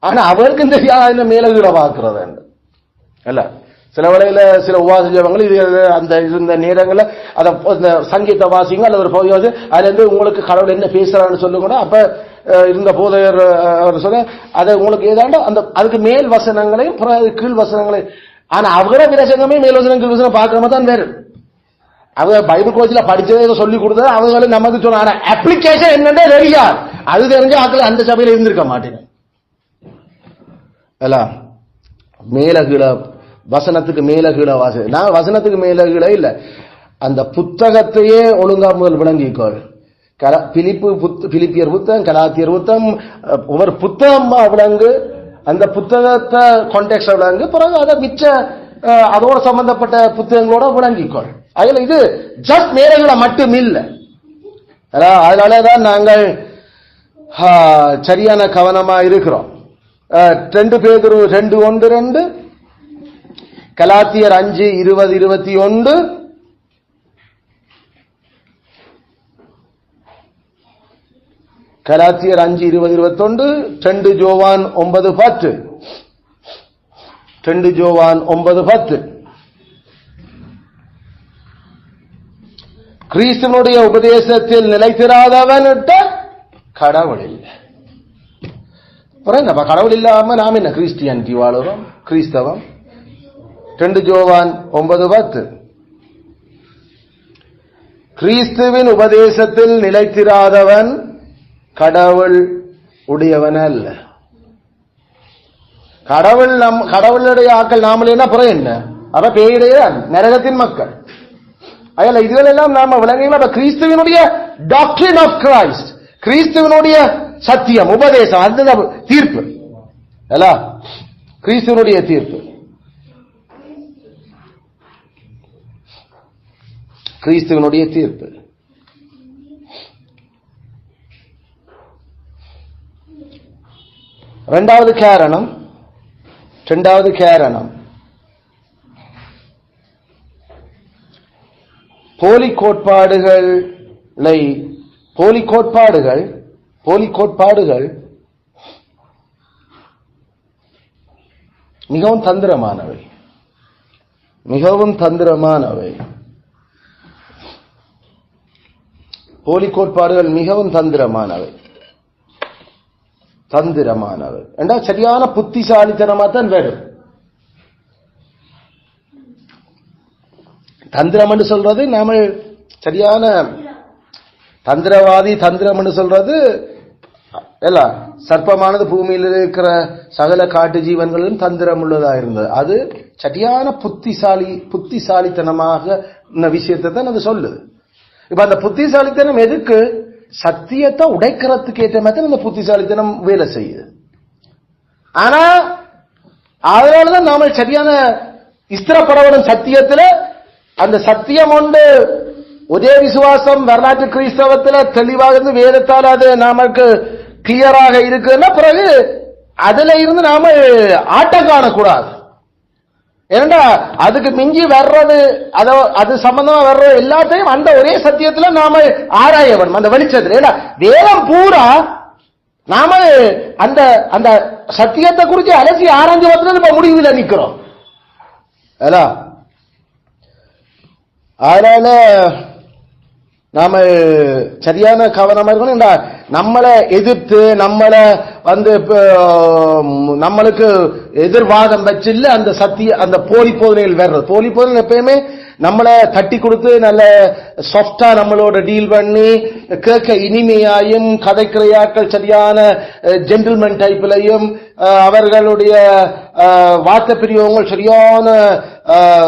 ஆனா அவருக்கு இந்த மேல கீழே பார்க்கறது இல்ல. சில வேளையில சில உபாசிச்சவங்க இது அந்த இந்த நேரங்களில் அதை சங்கீத வாசிங்க அல்லது ஒரு பகுதி அதுல இருந்து உங்களுக்கு கடவுள் என்ன பேசுறான்னு சொல்லுங்க. அப்ப இருந்த போதையர் அவர் சொல்ல அதை உங்களுக்கு ஏதாண்டோ அந்த அதுக்கு மேல் வசனங்களையும் கீழ் வசனங்களையும். ஆனா அவங்கள விரசனமே மேல் வசனம் கீழ் வசனம் பார்க்கறமா தான் வேறு. அவங்க பைபிள் கோச்சில் படிச்சதை சொல்லி கொடுத்தது அவங்க நமக்கு சொன்ன அப்ளிகேஷன் என்னன்னு ரெடியா அது தெரிஞ்ச ஆக்கள் அந்த சபையில இருந்திருக்க மாட்டேங்க. மேல கீழ வசனத்துக்கு மேல கீழ வாசி. நான் வசனத்துக்கு மேல கீழ இல்ல, அந்த புத்தகத்தையே ஒழுங்கா முதல் விளங்கிக்கோள். பிலிப்பியர் புத்தகம், கலாத்தியர் புத்தகம், ஒவ்வொரு புத்தகம் விளங்கு, அந்த புத்தகத்தை கான்டெக்ஸ்ட் விளங்கு, பிறகு அதை மிச்ச அதோட சம்பந்தப்பட்ட புத்தகங்களோட விளங்கிக்கோள். அதுல இது ஜஸ்ட் மேலகளை மட்டும் இல்லை. அதனாலதான் நாங்கள் சரியான கவனமா இருக்கிறோம். 2 பேதுரு 2:1-2, கலாத்தியர் 5:20-21, கலாத்தியர் 5:20-21, 2 யோவான் 9:10, 2 யோவான் 9:10. கிறிஸ்துவனுடைய உபதேசத்தில் நிலைத்திராதவன்கிட்ட கடவுள் இல்லை. கடவுள் இல்லாம நாம் என்ன கிறிஸ்டியானிட்டி வாழுறோம், கிறிஸ்தவம். 2 யோவான் 9:10. கிறிஸ்துவின் உபதேசத்தில் நிலைத்திராதவன் கடவுள் உடையவன் அல்ல. கடவுளுடைய ஆக்கள் நாமளேனா புற என்ன? அவ பேயுடைய நரகத்தின் மக்கள். அதனால இதுவெல்லாம் நாம விளங்குங்களா? கிறிஸ்துவனுடைய டாக்ட்ரின் ஆஃப் கிரைஸ்ட், கிறிஸ்துவனுடைய சத்தியம் உபதேசம், அந்த தீர்ப்பு அல்ல, கிறிஸ்துவனுடைய தீர்ப்பு, கிறிஸ்துவனுடைய தீர்ப்பு. இரண்டாவது காரணம் போலி கோட்பாடுகள் மிகவும் தந்திரமானவை. போலி கோட்பாடுகள் மிகவும் தந்திரமானவை என்றா சரியான புத்திசாலித்தனமா தான் வேணும். தந்திரம் என்று சொல்றது நாம சரியான தந்திரம் என்று சொல்றது எல்லாம் சர்ப்பமானது பூமியில் இருக்கிற சகல காட்டு ஜீவன்களும் தந்திரம் உள்ளதா இருந்தது. அது சரியான புத்திசாலித்தனமாக விஷயத்தை தான் அது சொல்லுது. இப்ப அந்த புத்திசாலித்தனம் எதுக்கு? சத்தியத்தை உடைக்கிறதுக்கு ஏற்ற மாதிரி அந்த புத்திசாலித்தனம் வேலை செய்யுது. ஆனா அதனாலதான் நாம சரியான ஸ்திரப்படவனும் சத்தியத்துல அந்த சத்தியம் ஒன்று ஒரே விசுவாசம் வரலாற்று கிறிஸ்தவத்துல தெளிவாக இருந்து வேதத்தால் அது நமக்கு கிளியராக இருக்குன்னா பிறகு அதுல இருந்து நாம ஆட்டம் காணக்கூடாது. ஏன்னா அதுக்கு மிஞ்சி வர்றது அது சம்பந்தமா வர்ற எல்லாத்தையும் அந்த ஒரே சத்தியத்துல நாம ஆராய வேணும், அந்த வெளிச்சத்துல. ஏன்னா வேதம் பூரா நாம அந்த அந்த சத்தியத்தை குறித்து அலசி ஆராய்ஞ்சு வந்து நம்ம முடிவுல நிக்கிறோம். அதனால நாம சரியான கவனமா இருக்கணும். நம்மளை எதிர்த்து நம்மளுக்கு எதிர்வாதம் வச்சு இல்ல அந்த அந்த போலி போதனைகள் வர்றது. போலி போதனை எப்பயுமே நம்மளை தட்டி கொடுத்து நல்ல சாஃப்டா நம்மளோட டீல் பண்ணி கேட்க இனிமையாயும் கதைக்கிறையாக்கள் சரியான ஜென்டில்மேன் டைப்லையும் அவர்களுடைய வார்த்தை பிரிவங்கள் சரியான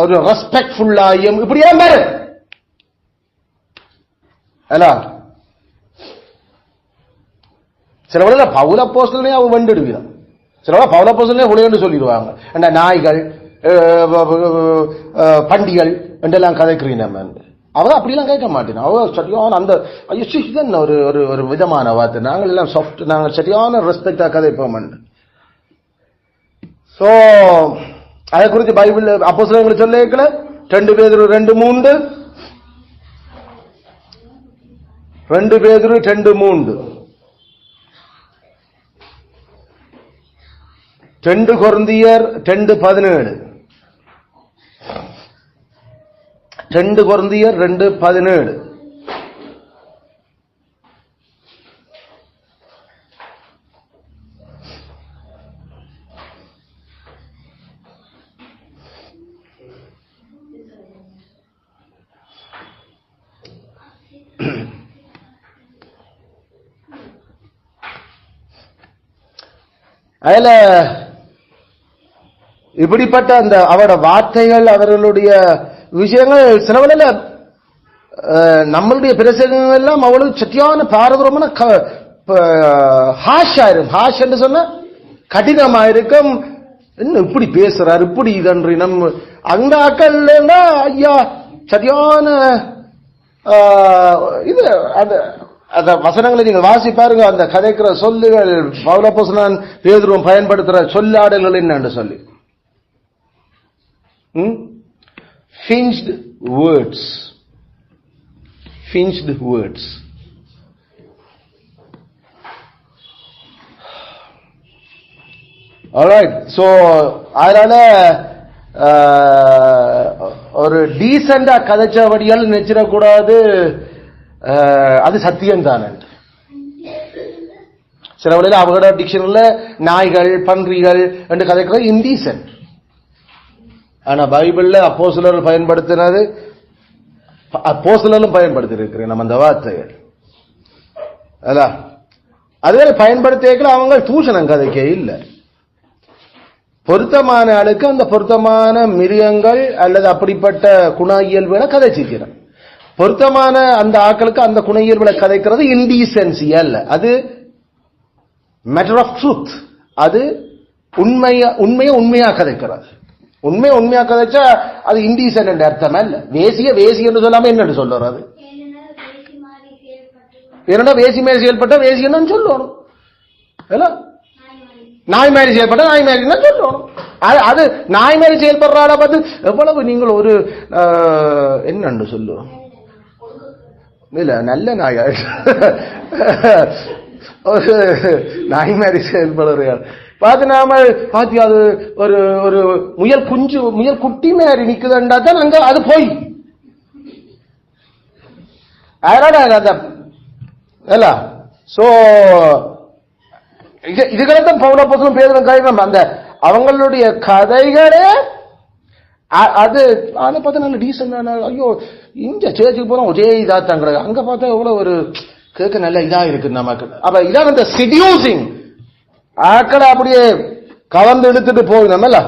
ஒரு ரெஸ்பெக்ட்ஃபுல்லாயும் இப்படியா பாரு. சிலவள பவுல அப்போஸ்தலனே அவ வெண்டுடுவான். சிலவள பவுல அப்போஸ்தலனே உடையன்னு சொல்லிடுவாங்க. அந்த நாய்கள் பண்டிகள் என்றெல்லாம் கதைக்கிறீங்க. அவ அப்படிலாம் கேட்க மாட்டேன். அவ சரியான அந்த ஒரு விதமான வார்த்தை. நாங்கள் எல்லாம் சாஃப்ட், நாங்கள் சரியான ரெஸ்பெக்டா கதைப்போம். சோ அதை குறித்து பைபிள் அப்போஸ்தலர்கள் சொல்லிருக்கல 2 பேதுரு 2:3 2 பேதுரு 2:3 2 கொரிந்தியர் 2:17 2 கொரிந்தியர் 2:17 அதுல இப்படிப்பட்ட அந்த அவரோட வார்த்தைகள் அவர்களுடைய விஷயங்கள் சிலவழில நம்மளுடைய பிரசங்கங்கள் எல்லாம் அவ்வளவு சத்தியான பாரதூரமான ஹாஷா இருக்கும். ஹாஷ் என்று சொன்னா கடினமா இருக்கும். என்ன இப்படி பேசுறாரு இப்படி இதன்றி நம்ம அந்த ஆக்கள் ஐயா சரியான இது அந்த வசனங்களை நீங்கள் வாசி பாருங்க. அந்த கதைக்கிற சொல்லுகள் பவுல் அப்போஸ்தலன் பேதுருவும் பயன்படுத்துற சொல்லாடல்கள் என்னன்னு சொல்லி Finged words. Finged words. Alright, so அதனால ஒரு டீசெண்டா கதைச்சபடியால் நினைச்சிடக்கூடாது. அது சத்தியம் தானே. சில வழியில் அவங்களோட டிக்ஷனரியில நாய்கள் பன்றிகள் என்று கதைக்கிறது இன்டீசென்ட். ஆனா பைபிள்ல அப்போஸ்தலர்கள் பயன்படுத்தினது அப்போஸ்தலர்களும் பயன்படுத்தி இருக்கிறேன் நம்ம அந்த வார்த்தைகள். அதுவே பயன்படுத்திய அவங்க தூஷணம் கதைக்க இல்லை. பொருத்தமான ஆளுக்கு அந்த பொருத்தமான மிருகங்கள் அல்லது அப்படிப்பட்ட குண இயல்புகளை கதைச்சிக்கிறேன். பொருத்தமான அந்த ஆக்களுக்கு அந்த குண இயல்புகளை கதைக்கிறது இன்டீசென்சி அல்ல. அது மேட்டர் ஆஃப் ட்ரூத். அது உண்மையா கதைக்கிறது. உண்மையா கதைச்சா அது இன்டீசென்ட் என்ற அர்த்தம் அல்ல. வேசிய என்று சொல்லாம என்னன்னு சொல்றது? என்னடா வேசி மாதிரி செயல்பட்ட வேசி என்னன்னு சொல்லணும். நாய் மாதிரி செயல்பட்ட நாய் மாதிரி சொல்லணும். அது நாய் மாதிரி செயல்படுறாட பார்த்து எவ்வளவு நீங்கள் ஒரு என்னன்னு சொல்லுவோம் இல்ல நல்ல நாய் ஒரு நாய் மாதிரி செயல்படுற பார்த்து நாம பாத்தி அது ஒரு ஒரு முயல் குட்டி மாதிரி நிக்குதுண்டா தான் அங்க அது போய் சோ இதுகளைத்தான் பவுல் அப்போஸ்தலன் பேதுரு காரணம். அந்த அவங்களுடைய கதைகளே அது அதை பார்த்தா நல்ல டீசென்ட். ஐயோ இங்க சேர்ச்சுக்கு போறோம் ஒரே இதா தாங்க அங்க பார்த்தா எவ்வளவு ஒரு கேட்க நல்ல இதா இருக்கு நமக்கு. அப்ப இதான் இந்த செடியூசிங் ஆக்களை அப்படியே கவர்ந்து எடுத்துட்டு போகணும்ல.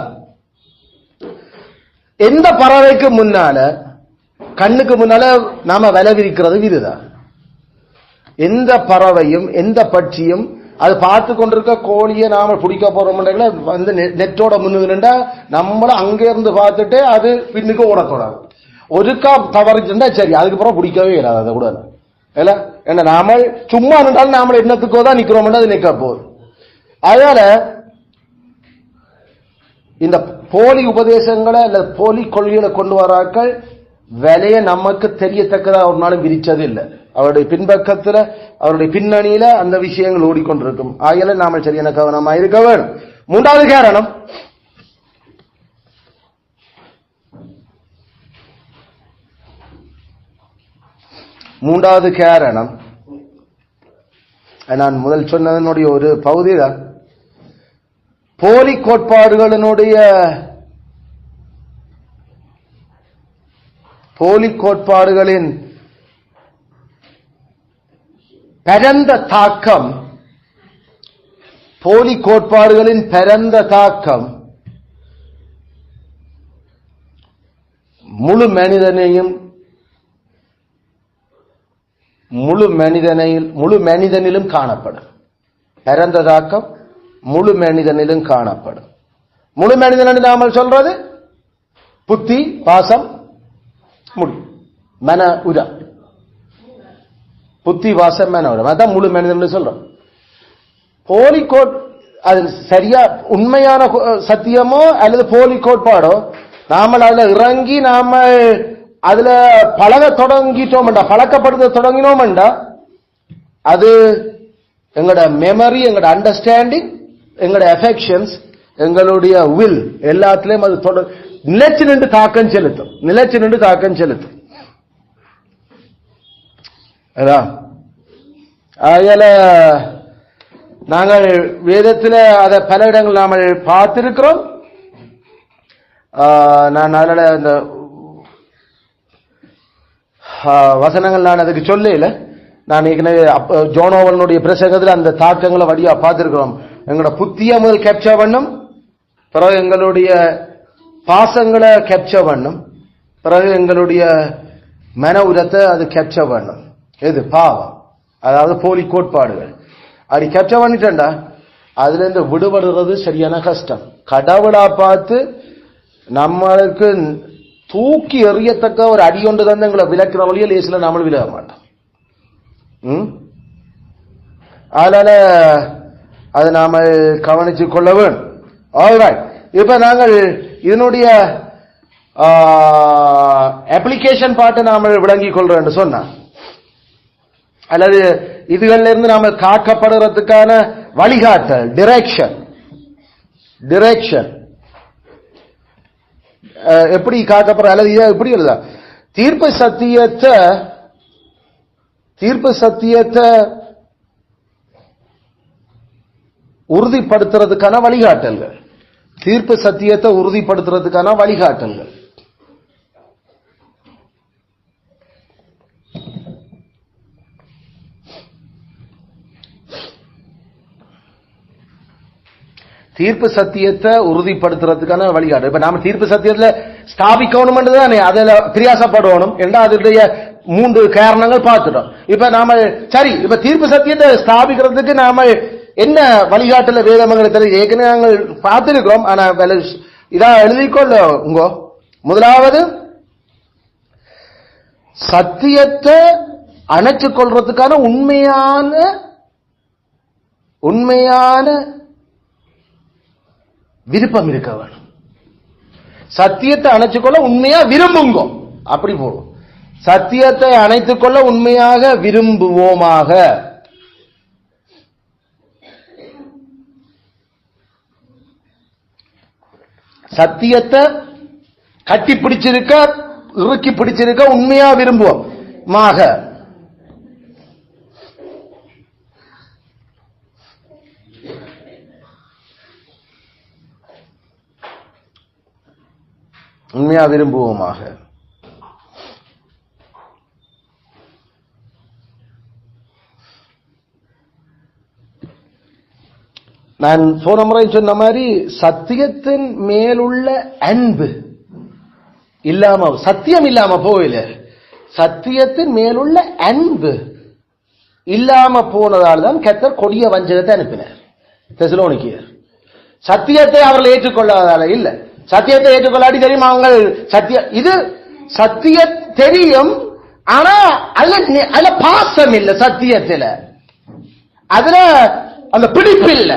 எந்த பறவைக்கு முன்னால கண்ணுக்கு முன்னால நாம விளைவிக்கிறது இதுதான். எந்த பறவையும் எந்த பட்சியும் அது பார்த்து கொண்டிருக்க கோழியை நாம பிடிக்க போறோம் வந்து நெட்டோட முன்னுதுண்டா நம்மள அங்க இருந்து பார்த்துட்டு அது பின்னுக்கு ஓடக்கூடாது. ஒருக்கா தவறிச்சுட்டா சரி, அதுக்கப்புறம் பிடிக்கவே இல்லாது. அதை கூட இல்ல என்ன நாம சும்மா இருந்தாலும் நாம என்னத்துக்கோ தான் நிக்கிறோம் அது நிக்க போகுது. அதனால இந்த போலி உபதேசங்களை அல்ல போலி கொள்கைகளை கொண்டு வராக்கள் விலைய நமக்கு தெரியத்தக்கதா ஒரு நாளும் விரிச்சது இல்லை. அவருடைய பின்பக்கத்துல அவருடைய பின்னணியில அந்த விஷயங்கள் ஓடிக்கொண்டிருக்கும். ஆகல நாம சரியான கவனமா இருக்க வேண்டும். மூன்றாவது காரணம் மூன்றாவது காரணம் நான் முதல் சொன்னதனுடைய ஒரு பகுதி தான். போலி கோட்பாடுகளின் பரந்த தாக்கம், போலி கோட்பாடுகளின் பரந்த தாக்கம் முழு மனிதனிலும் காணப்படும். பரந்த தாக்கம் முழு மனிதனிலும் காணப்படும். முழு மனிதன் நாம சொல்றது புத்தி, பாசம், மன உரம். புத்தி, வாசம், மன உரம், அதான் முழு மனிதன் சொல்றோம். போலி அது சரியா உண்மையான சத்தியமோ அல்லது போலி கோட்பாடோ நாம அதுல இறங்கி நாம அதுல பழக்கப்படுத்த தொடங்கினோம்டா அது எங்களோட மெமரி, எங்களோட அண்டர்ஸ்டாண்டிங், எங்களோட அஃபெக்ஷன்ஸ், எங்களுடைய வில் எல்லாத்திலையும் அது நிலைச்சு நின்று தாக்கம் செலுத்தும். அதனால நாங்கள் வேதத்தில் அதை பல இடங்கள் நாம பார்த்திருக்கிறோம். நான் அதனால இந்த வசனங்கள் நான் அதுக்கு சொல்லல. நான் ஏற்கனவே ஜோனோவனுடைய பிரசங்கத்தில் அந்த தாக்கங்களை வழியா பார்த்திருக்கிறோம். எங்களோட புத்திய முதல் கேப்சர் பண்ணும், பிறகு எங்களுடைய பாசங்களை கேப்சர் பண்ணும், பிறகு எங்களுடைய மன உரத்தை அது கேப்சர் பண்ணும். எது பாவம், அதாவது போலி கோட்பாடுகள். அப்படி கேப்சர் பண்ணிட்டா அதுல இருந்து விடுபடுறது சரியான கஷ்டம். கடவுளா பார்த்து நம்மளுக்கு தூக்கி எறியத்தக்க ஒரு அடி கொண்டு தான் எங்களை விளக்குற வழியில் லேசில நாம விலக மாட்டோம். அதனால அதை நாம கவனிச்சு கொள்ள வேண்டும். ஆல்ரைட், இப்ப நாங்கள் இதனுடைய அப்ளிகேஷன் பார்ட்டு நாம விளங்கிக் கொள்றோம் என்று சொன்னா, அல்லது இதுகள்ல இருந்து நாம காக்கப்படுறதுக்கான வழிகாட்டல், டிரெக்ஷன் எப்படி காக்கப்படுற, அல்லது எப்படி இல்ல தீர்ப்பு சத்தியத்தை உறுதிப்படுத்துறதுக்கான வழிகாட்டல்கள், தீர்ப்பு சத்தியத்தை உறுதிப்படுத்துறதுக்கான வழிகாட்டல்கள். தீர்ப்பு சத்தியத்தை உறுதிப்படுத்துறதுக்கான வழிகாட்டு. இப்ப நாம தீர்ப்பு சத்தியத்துல ஸ்தாபிக்கணும் தானே அதுல பிரியாசப்படணும் என்றா அதனுடைய 3 காரணங்கள் பார்த்துட்டோம். இப்ப நாம சரி, இப்ப தீர்ப்பு சத்தியத்தை ஸ்தாபிக்கிறதுக்கு நாம என்ன வழிகாட்டுல வேதமங்களை ஏற்கனவே நாங்கள் பார்த்திருக்கிறோம். ஆனா இதா எழுதிக்கொள்ள உங்க முதலாவது சத்தியத்தை அணைச்சு கொள்றதுக்கான உண்மையான விருப்பம் இருக்க வேணும். சத்தியத்தை அணைச்சுக்கொள்ள உண்மையா விரும்புங்க, அப்படி போடும். சத்தியத்தை அணைத்துக் கொள்ள உண்மையாக விரும்புவோமாக. சத்தியத்தை கட்டி பிடிச்சிருக்க, இறுக்கி பிடிச்சிருக்க, உண்மையா விரும்புவோம் மாக. உண்மையா விரும்புவோமாக. நான் போன முறை சொன்ன மாதிரி சத்தியத்தின் மேலுள்ள அன்பு சத்தியம் இல்லாம போயில, சத்தியத்தின் மேலுள்ள அன்பு இல்லாம போனதால் தான் கர்த்தர் கொடிய வஞ்சகத்தை அனுப்பினார் தெசலோனிக்கேயர். சத்தியத்தை அவர்கள் ஏற்றுக்கொள்ளாதால இல்ல, சத்தியத்தை ஏற்றுக்கொள்ளாடி தெரியும் அவங்க இது சத்திய தெரியும், ஆனா அதுல பாசம் இல்ல, சத்தியத்துல அதுல அந்த பிடிப்பு இல்ல,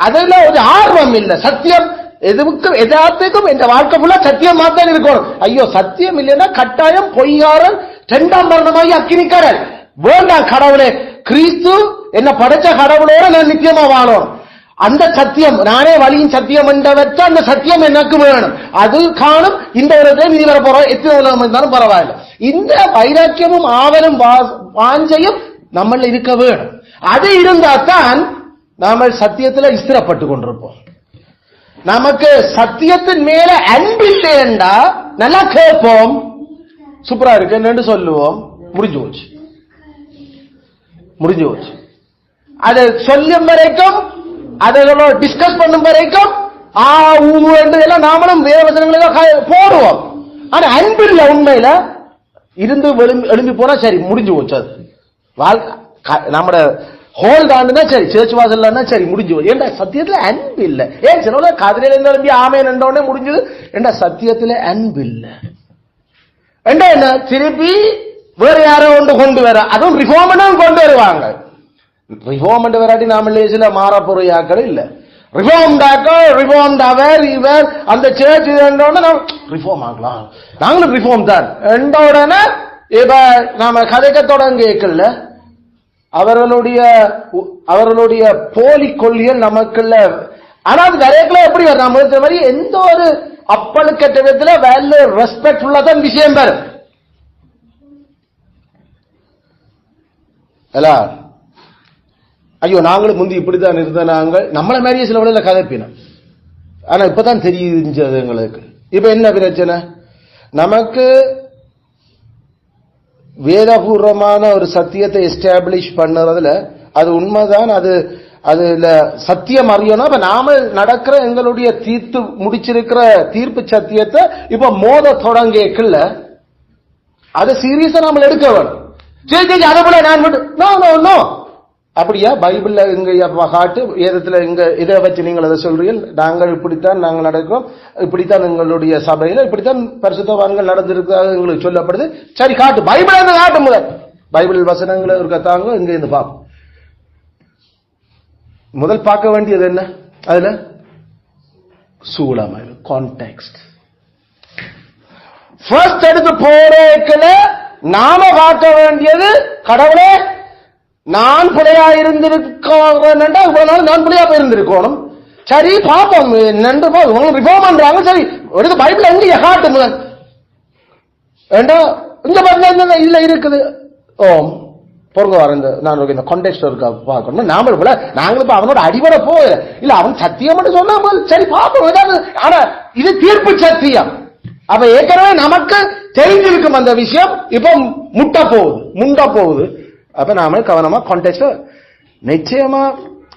அதுல ஒரு ஆர்வம் இல்ல. சத்தியம் எதுக்கும் எதாத்துக்கும் இந்த வாழ்க்கை ஃபுல்லா சத்தியம் மாத்தான் இருக்கணும். ஐயோ சத்தியம் இல்லைன்னா கட்டாயம் பொய்யாரன் 2ஆம் மரணமாகி அக்கினிக்காரன். வேண்டாம் கடவுளே, கிறிஸ்து என்ன படைச்ச கடவுளோட நான் நித்தியமா வாழணும். அந்த சத்தியம் நானே வழியின் சத்தியம் என்றவற்ற அந்த சத்தியம் எனக்கு வேணும். அது காணும் இந்த உலகத்திலே நீ வர போற எத்தனை உலகம் இருந்தாலும் பரவாயில்லை. இந்த வைராக்கியமும் ஆவலும் வாஞ்சையும் நம்மள இருக்க வேணும். அது இருந்தால்தான் நாம சத்தியத்துல ஸ்திரப்பட்டு கொண்டிருப்போம். நமக்கு சத்தியத்தின் மேல அன்பில்லைண்டா நல்லா கேட்போம், சூப்பரா இருக்கு என்று சொல்லுவோம், முடிஞ்சு போச்சு. அதை சொல்லும் வரைக்கும் அதோட டிஸ்கஸ் பண்ணும் வரைக்கும் எல்லாம் நாமளும் வேற வசனங்களை போடுவோம். ஆனா அன்பில்ல உண்மையில இருந்து எழும்பி போனா சரி முடிஞ்சு போச்சு. அது நம்மட ஹோல்ட் ஆண்டுனா சரி, சேர்ச் வாசல்னா சரி முடிஞ்சு போச்சு. ஏண்டா சத்தியத்துல அன்பு இல்ல. ஏன் சில காதலில இருந்து எழும்பி ஆமேன் என்றோடனே முடிஞ்சது. ஏண்டா சத்தியத்துல அன்பு இல்ல. என்ன திருப்பி வேற யாரோ ஒன்று கொண்டு வர, அதுவும் ரிஃபார்ம் கொண்டு வருவாங்க. ரிஃபார்ம் வராட்டி நாம சில மாற பொறையாக்கள் இல்ல. ரிஃபார்ம் அவர் இவர் அந்த சேர்ச் ரிஃபார்ம் ஆகலாம், நாங்களும் ரிஃபார்ம் தான் உடனே இப்ப நாம கதைக்க தொடங்கல அவர்களுடைய போலி கொள்கைகள் நமக்குள்ள. ஆனா அது நிறைய எப்படி வரும் நம்ம மாதிரி எந்த ஒரு அப்பழுக்கற்ற விதத்துல வேல்யூ ரெஸ்பெக்ட்ஃபுல்லா தான் விஷயம் பெறும். ஐயோ நாங்களும் முந்தி இப்படித்தான் இருந்த நாங்கள் நம்மள மாதிரியே சில விட கதைப்பினோம். ஆனா இப்பதான் தெரிஞ்சது எங்களுக்கு. இப்ப என்ன பிரச்சனை, நமக்கு வேதபூர்வமான ஒரு சத்தியத்தை எஸ்டாப்ளிஷ் பண்ணுறதுல அது உண்மைதான், அதுல சத்தியம் அறியணும். அப்ப நாம நடக்கிற எங்களுடைய தீர்த்து முடிச்சிருக்கிற தீர்ப்பு சத்தியத்தை இப்ப மோத தொடங்கல அதை சீரியஸா நாம எடுக்க வேணும். சரி அதை போல நான் நோ அப்படியா பைபிள்ல இங்க காட்டு வேதத்துல இங்க இதை வச்சு நீங்கள் அதை சொல்றீர்கள், நாங்கள் இப்படித்தான் நாங்கள் நடக்கிறோம், இப்படித்தான் எங்களுடைய சபையில இப்படித்தான் பரிசுத்தவான்கள் நடந்திருக்கிறாங்க எங்களுக்கு சொல்லப்படுது. சரி காட்டு, பைபிள் காட்டு, முதல் பைபிள் வசனங்களை ஒரு கத்தாங்க இங்க இருந்து பார்ப்போம். முதல் பார்க்க வேண்டியது என்ன, அதுல சூழமை கான்டெக்ஸ்ட் ஃபர்ஸ்ட் எடுத்து போறேக்கல நாம பார்க்க வேண்டியது கடவுளே நான் பிள்ளையா இருந்திருக்கோம், நான் பிள்ளையா போயிருந்திருக்கணும். சரி பாப்போம் நன்று ரிஃபார்ம் பண்றாங்க. சரி எடுத்து பைபிள் எங்க காட்டு முதல் ஏண்டா இந்த பைபிள் இல்ல இருக்குது. ஓ பொருங்க வர நான் இந்த கான்டெக்ஸ்ட் இருக்கா பார்க்கணும். நாங்களும் இப்ப அவனோட அடிபட போக இல்ல, அவன் சத்தியம் சொன்னா சரி பாப்போம் ஏதாவது. ஆனா இது தீர்ப்பு சத்தியம். அப்ப ஏற்கனவே நமக்கு தெரிஞ்சிருக்கும் அந்த விஷயம், இப்ப முண்ட போகுது. அப்ப நாம கவனமா கான்டெக்ஸ்ட், நிச்சயமா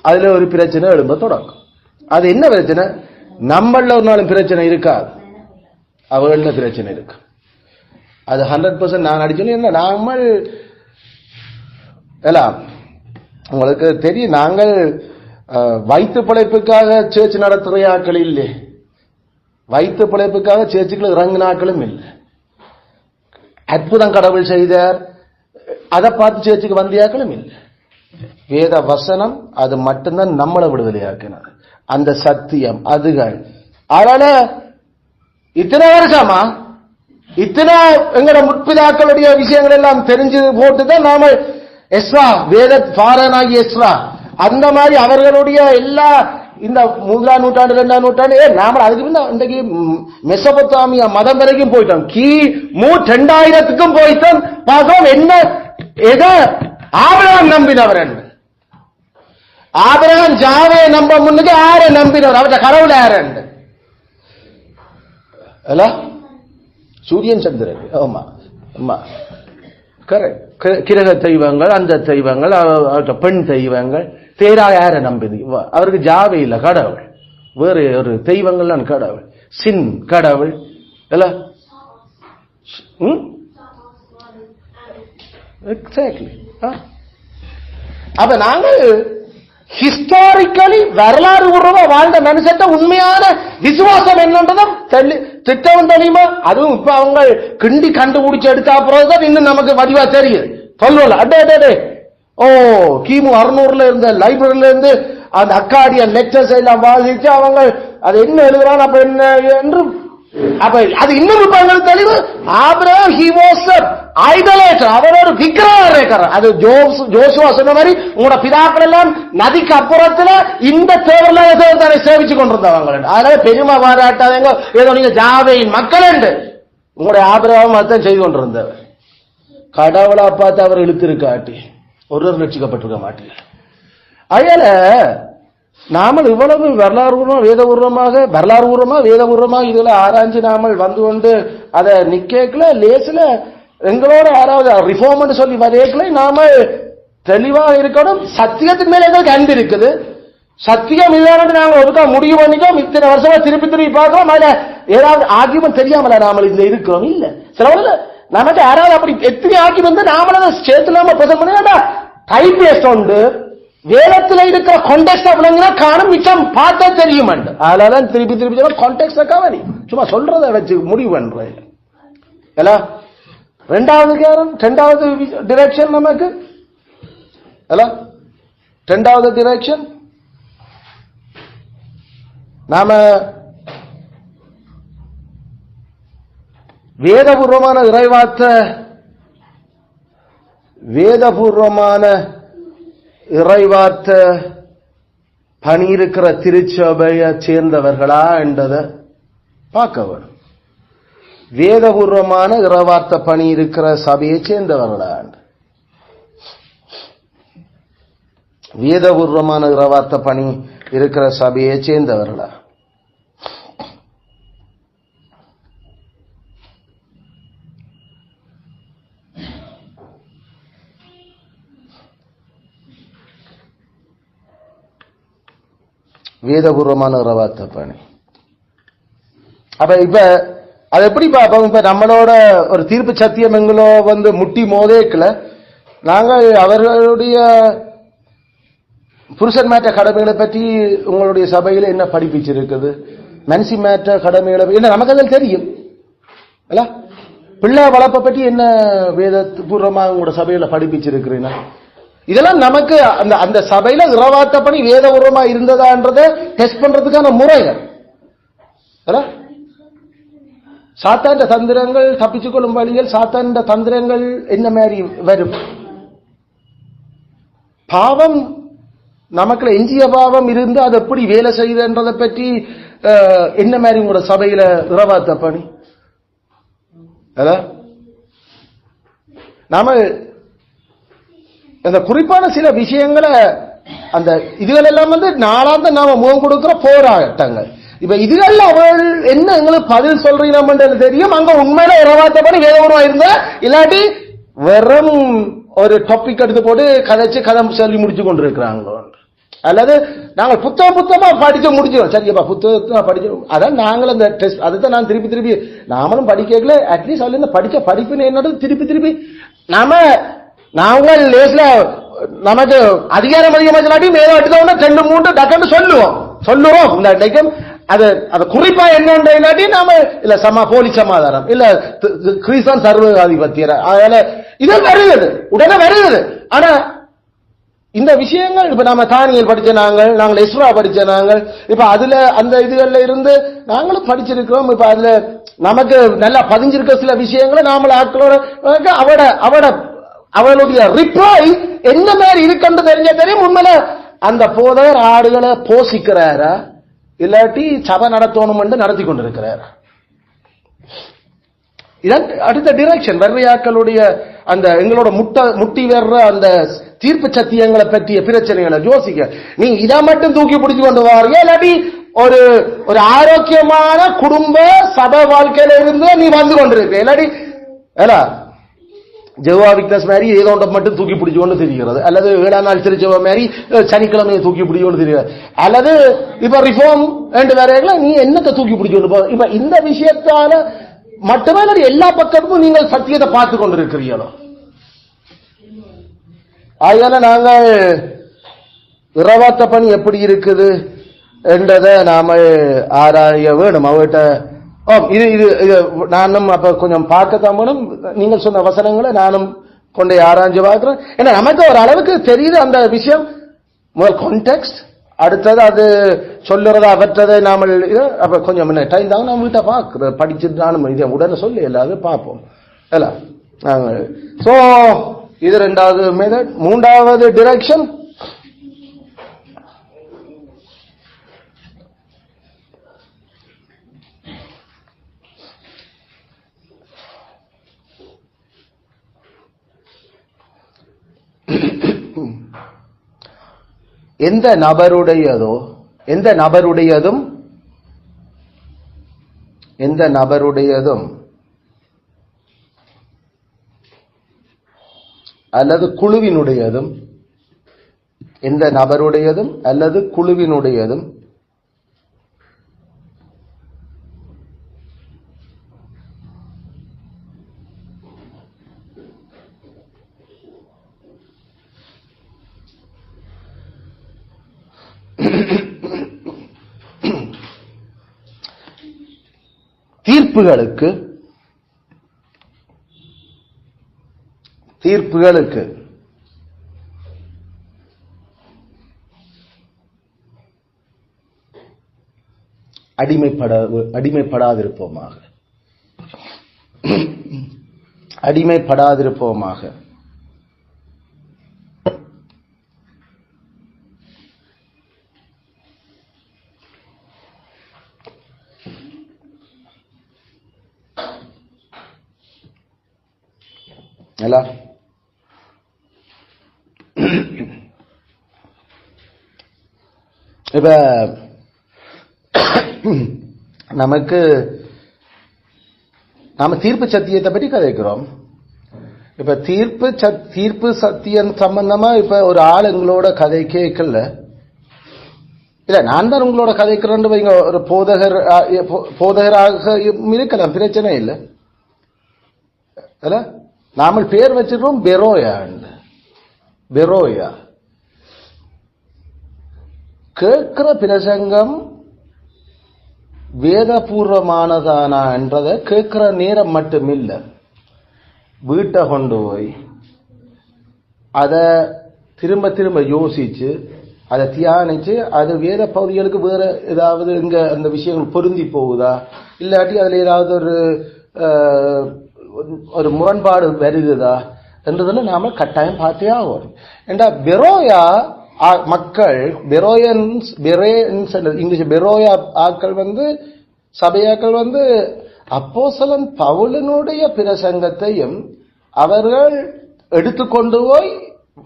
அதுல ஒரு பிரச்சனை எழும்ப தொடங்கும். அது என்ன பிரச்சனை, நம்மள ஒரு நாளும் பிரச்சனை இருக்காது, அவர்கள பிரச்சனை இருக்கு. அது 100% நான் அடிச்சோன்னு என்ன நாம எல்லாம் உங்களுக்கு தெரியும். நாங்கள் வயிற்று பிழைப்புக்காக சேர்ச்சி நடத்துற ஆக்கள் இல்லை, வயிற்று பிழைப்புக்காக சேர்ச்சுக்கள் இறங்கினாக்களும் இல்லை. அற்புதம் கடவுள் செய்தார் அதை பார்த்து சேர்ச்சுக்கு வந்தியாக்களும் இல்லை. வேத வசனம் அது மட்டும்தான் நம்மளை விடுதலையாக்கினார், அந்த சத்தியம் அதுகள். அதனால இத்தனை வருஷமா இத்தனை எங்கட முற்பிதாக்களுடைய விஷயங்கள் எல்லாம் தெரிஞ்சு போட்டுதான் நாம எஸ்ரா வேத பாரனாகி எஸ்ரா அந்த மாதிரி அவர்களுடைய எல்லா இந்த 3ஆம் நூற்றாண்டு 2ஆம் நூற்றாண்டு நாம அதுக்கு இன்றைக்கு மெசபொத்தாமியா மதம் வரைக்கும் போயிட்டோம். கிமு 2000க்கும் போயிட்டோம். பார்த்தோம் என்ன எதை ஆபிரகாம் நம்பினவர் என்ன, ஆபிரகாம் ஜாவே நம்ப முன்னுக்கு யாரை நம்பினவர், அவற்றை கடவுள் யாரு சூரியன் சந்திரன். ஆமா ஆமா கிரக தெய்வங்கள், அந்த தெய்வங்கள், பெண் தெய்வங்கள், தேரா யார நம்பிது அவருக்கு ஜாவே இல்ல கடவுள், வேறு ஒரு தெய்வங்கள் கடவுள், சின் கடவுள் எக்ஸாக்ட்லி. அப்ப நாங்கள் ஹிஸ்டாரிக்கலி வரலாறு பூர்வமா வாழ்ந்த மனுஷத்த உண்மையான விசுவாசம் என்னன்றதும் திட்டம் தெரியுமா. அதுவும் இப்ப அவங்க கிண்டி கண்டுபிடிச்சு எடுத்தா பிறகுதான் இன்னும் நமக்கு வடிவா தெரியுது. சொல்லுவல அடே ஓ கிமு 600 இருந்த லைப்ரரியில இருந்து அந்த அக்காடிய லெக்சர்ஸ் எல்லாம் வாசிச்சு அவங்க அது என்ன எழுதுறான் அப்ப என்ன என்று அப்ப அது இன்னொரு பங்கள் தெளிவு. Abraham he was an idolater, அவர் ஒரு விக்கிரகர். அது ஜோசுவா சொன்ன மாதிரி உங்களோட பிதாக்கள் எல்லாம் நதிக்கு அப்புறத்துல இந்த தேவரை சேவிச்சு கொண்டிருந்தவங்க. அதனால பெருமை பாராட்டாதீங்க, ஏதோ நீங்க ஜாவேயின் மக்கள் என்று. உங்களுடைய ஆபிரகாம் அதான் செய்து கொண்டிருந்தவர். கடவுளா பார்த்து அவர் இழுத்திருக்காட்டி ஒரு ரட்சிக்கப்பட்டிருக்க மாட்டீங்க. அதனால நாமல் இவ்வளவு வேதபூர்வமாக இதுல ஆராய்ச்சி நாமல் வந்து கொண்டு அதை நிக்கல லேசில எங்களோட யாராவது ரிஃபார்ம் சொல்லி வரையக்கல நாம தெளிவாக இருக்கணும். சத்தியத்தின் மேல எங்களுக்கு அன்பு இருக்குது. சத்தியம் இல்லைன்னு நாங்க ஒதுக்க முடிவு பண்ணிக்கோம். இத்தனை வருஷமா திருப்பி பார்க்கிறோம். அதுல ஏதாவது ஆகியமும் தெரியாமல நாமல் இதுல இருக்கிறோம். இல்ல சில நமக்கு யாராவது அப்படி எத்தனை ஆகியம் வந்து நாமள சேர்த்துலாம பிரசன் பண்ண டைப் பேஸ்ட் உண்டு. வேதத்தில் இருக்கிற கான்டெக்ஸ்ட் விளங்கினா காணும், மிச்சம் பார்த்தா தெரியும். அதனால திருப்பி கான்டெக்ஸ்ட் கவனி, சும்மா சொல்றத வச்சு முடிவு பண்ற. ரெண்டாவது டிரெக்ஷன் நமக்கு ரெண்டாவது டிரெக்ஷன் நாம வேதபூர்வமான இறைவார்த்த பணி இருக்கிற திருச்சபையை சேர்ந்தவர்களா என்றதை பார்க்க வேணும். வேதபூர்வமான இறைவார்த்த பணி இருக்கிற சபையை சேர்ந்தவர்களா, வேதபூர்வமான இறைவார்த்த பணி இருக்கிற சபையை சேர்ந்தவர்களா. வேதபூர்வமான இறைவார்த்த பணி. அப்ப இப்ப அது எப்படி பார்ப்போம்? இப்ப நம்மளோட ஒரு தீர்ப்பு சத்தியம் எங்களோ வந்து முட்டி மோதேக்கல நாங்கள் அவர்களுடைய புருஷன் மேற்ற கடமைகளை பற்றி உங்களுடைய சபையில என்ன படிப்பிச்சிருக்குது, மனசி மேற்ற கடமைகளை என்ன நமக்கு அதில் தெரியும். பிள்ளை வளர்ப்பை பற்றி என்ன வேத பூர்வமாக உங்களோட சபையில படிப்பிச்சிருக்கிறீங்க. இதெல்லாம் நமக்கு அந்த சபையில இறைவார்த்த பணி வேதபூர்வமா இருந்ததான்றதை டெஸ்ட் பண்றதுக்கான முறைகள். சாத்தாண்ட தந்திரங்கள், தப்பிச்சுக் கொள்ளும் வழிகள், சாத்தாண்ட தந்திரங்கள் என்ன மாதிரி வரும். பாவம் நமக்குள்ள எஞ்சிய பாவம் இருந்து அது எப்படி வேலை செய்யுதுன்றதை பற்றி என்ன மாதிரி உங்களோட சபையில இறைவார்த்த பணி. நாம அந்த குறிப்பான சில விஷயங்களை அந்த இதுகள் எல்லாம் வந்து நாளாந்த நாம முகம் கொடுக்கிற போராட்டங்கள். இப்ப இதுகள் அவள் என்ன எங்களுக்கு பதில் சொல்றீங்க தெரியும். அங்க உண்மையில இறைவார்த்தபடி வேதபூர்வமா இருந்தா, இல்லாட்டி வெறும் ஒரு டாபிக் எடுத்து போட்டு கதை சொல்லி முடிச்சு கொண்டு இருக்கிறாங்களோ, அல்லது நாங்கள் புத்தகமா படிக்க முடிச்சோம். சரிப்பா புத்தகத்தை படிச்சோம், அதான் நாங்கள் அந்த டெஸ்ட் அதுதான் நான் திருப்பி நாமளும் படிக்கல. அட்லீஸ்ட் அதுல இருந்து படிச்ச படிப்புன்னு என்னோட திருப்பி நாங்கள் லேஸ்ல நமக்கு அதிகாரம் அதிகமாட்டி மேலும் 2 3 டக்குன்னு சொல்லுவோம். அது குறிப்பா என்ன இல்லாட்டி நாம இல்ல போலி சமாதானம் இல்ல கிறிஸ்தான் சர்வாதிபத்தியர், அதனால இது வருகிறது, உடனே வருகிறது. ஆனா இந்த விஷயங்கள் இப்ப நாம தானியல் படிச்ச நாங்கள் எஸ்ரா படிச்ச நாங்கள் இப்ப அதுல அந்த இதுகள்ல இருந்து நாங்களும் படிச்சிருக்கிறோம். இப்ப அதுல நமக்கு நல்லா பதிஞ்சிருக்க சில விஷயங்களை நாமள ஆட்களோட அவளுடைய ரிப்ளை என்ன மாதிரி இருக்குன்னு தெரிஞ்ச தெரியும். உண்மையில அந்த போதகர் ஆடுகளை போஷிக்கிறாரா இல்லாட்டி சபை நடத்தணும் என்று நடத்தி கொண்டிருக்கிறாரா? இதான் அடுத்த டிரெக்ஷன். வெள்ளையாக்களுடைய அந்த எங்களோட முட்டி வர்ற அந்த தீர்ப்பு சத்தியங்களை பற்றிய பிரச்சனைகளை யோசிக்க. நீ இதை மட்டும் தூக்கி பிடிச்சு கொண்டு வாருங்க, இல்லாட்டி ஒரு ஆரோக்கியமான குடும்ப சபை வாழ்க்கையில இருந்து நீ வந்து கொண்டிருக்க, இல்லாட்டி ஜெவா விக்னஸ் மாதிரி ஏதோ ஒன்றை மட்டும் தூக்கி பிடிச்சோன்னு தெரிகிறது, அல்லது 7ஆம் நாள் திருச்செவா மாதிரி சனிக்கிழமையை தூக்கி பிடிச்சோன்னு தெரியாது, அல்லது இப்ப ரிஃபார்ம் ரெண்டு வேற நீ என்னத்தை தூக்கி பிடிச்சோன்னு போ. இப்ப இந்த விஷயத்தால மட்டுமே எல்லா பக்கமும் நீங்கள் சத்தியத்தை பார்த்து கொண்டிருக்கிறீங்களோ. அதனால நாங்கள் இறைவார்த்த பணி எப்படி இருக்குது என்றதை நாம ஆராய வேணும். அவர்கிட்ட இது நானும் அப்ப கொஞ்சம் பார்க்கத்தான் வேணும். நீங்கள் சொன்ன வசனங்களை நானும் கொண்டு ஆராய்ஞ்சு பார்க்கிறேன். ஏன்னா நமக்கு ஒரு அளவுக்கு தெரியுது அந்த விஷயம். முதல் கான்டெக்ஸ்ட், அடுத்தது அது சொல்லுறதா அவற்றதை நாம அப்ப கொஞ்சம் டைம் தாங்க நான் வீட்டை பார்க்குற படிச்சுட்டு நானும் இதை உடனே சொல்லி எல்லாது பார்ப்போம் இல்ல. சோ இது 2வது மெத்தட். 3வது டிரெக்ஷன் எந்த நபருடையதும் அல்லது குழுவினுடையதும் தீர்ப்புகளுக்கு அடிமைப்படாதிருப்போமாக. இப்ப நமக்கு நாம தீர்ப்பு சத்தியத்தை பற்றி கதைக்கிறோம். இப்ப தீர்ப்பு சத்தியம் சம்பந்தமா இப்ப ஒரு ஆள் எங்களோட கதை கேட்கல, இல்ல நான் தான் உங்களோட கதைக்கிறேன் வைங்க, ஒரு போதகராக இருக்கலாம், பிரச்சனை இல்லை. நாம பேர் வச்சிருக்கோம் பெரோயா. கேட்கிற பிரசங்கம் வேதபூர்வமானதானா என்றதை கேட்கிற நேரம் மட்டுமில்ல, வீட்டை கொண்டு போய் அதை திரும்ப திரும்ப யோசிச்சு அதை தியானிச்சு அது வேத பகுதிகளுக்கு வேற ஏதாவது இங்க அந்த விஷயங்கள் பொருந்தி போகுதா, இல்லாட்டி அதுல ஏதாவது ஒரு முரண்பாடு வருகுதா என்றதுல நாம கட்டாயம் பார்த்தே ஆகும். ஏண்டா பெரோயா மக்கள், இங்கிலீஷ் பெரோயா ஆக்கள் சபையாக்கள் அப்போஸ்தலன் பவுலினுடைய பிரசங்கத்தையும் அவர்கள் எடுத்துக்கொண்டு போய்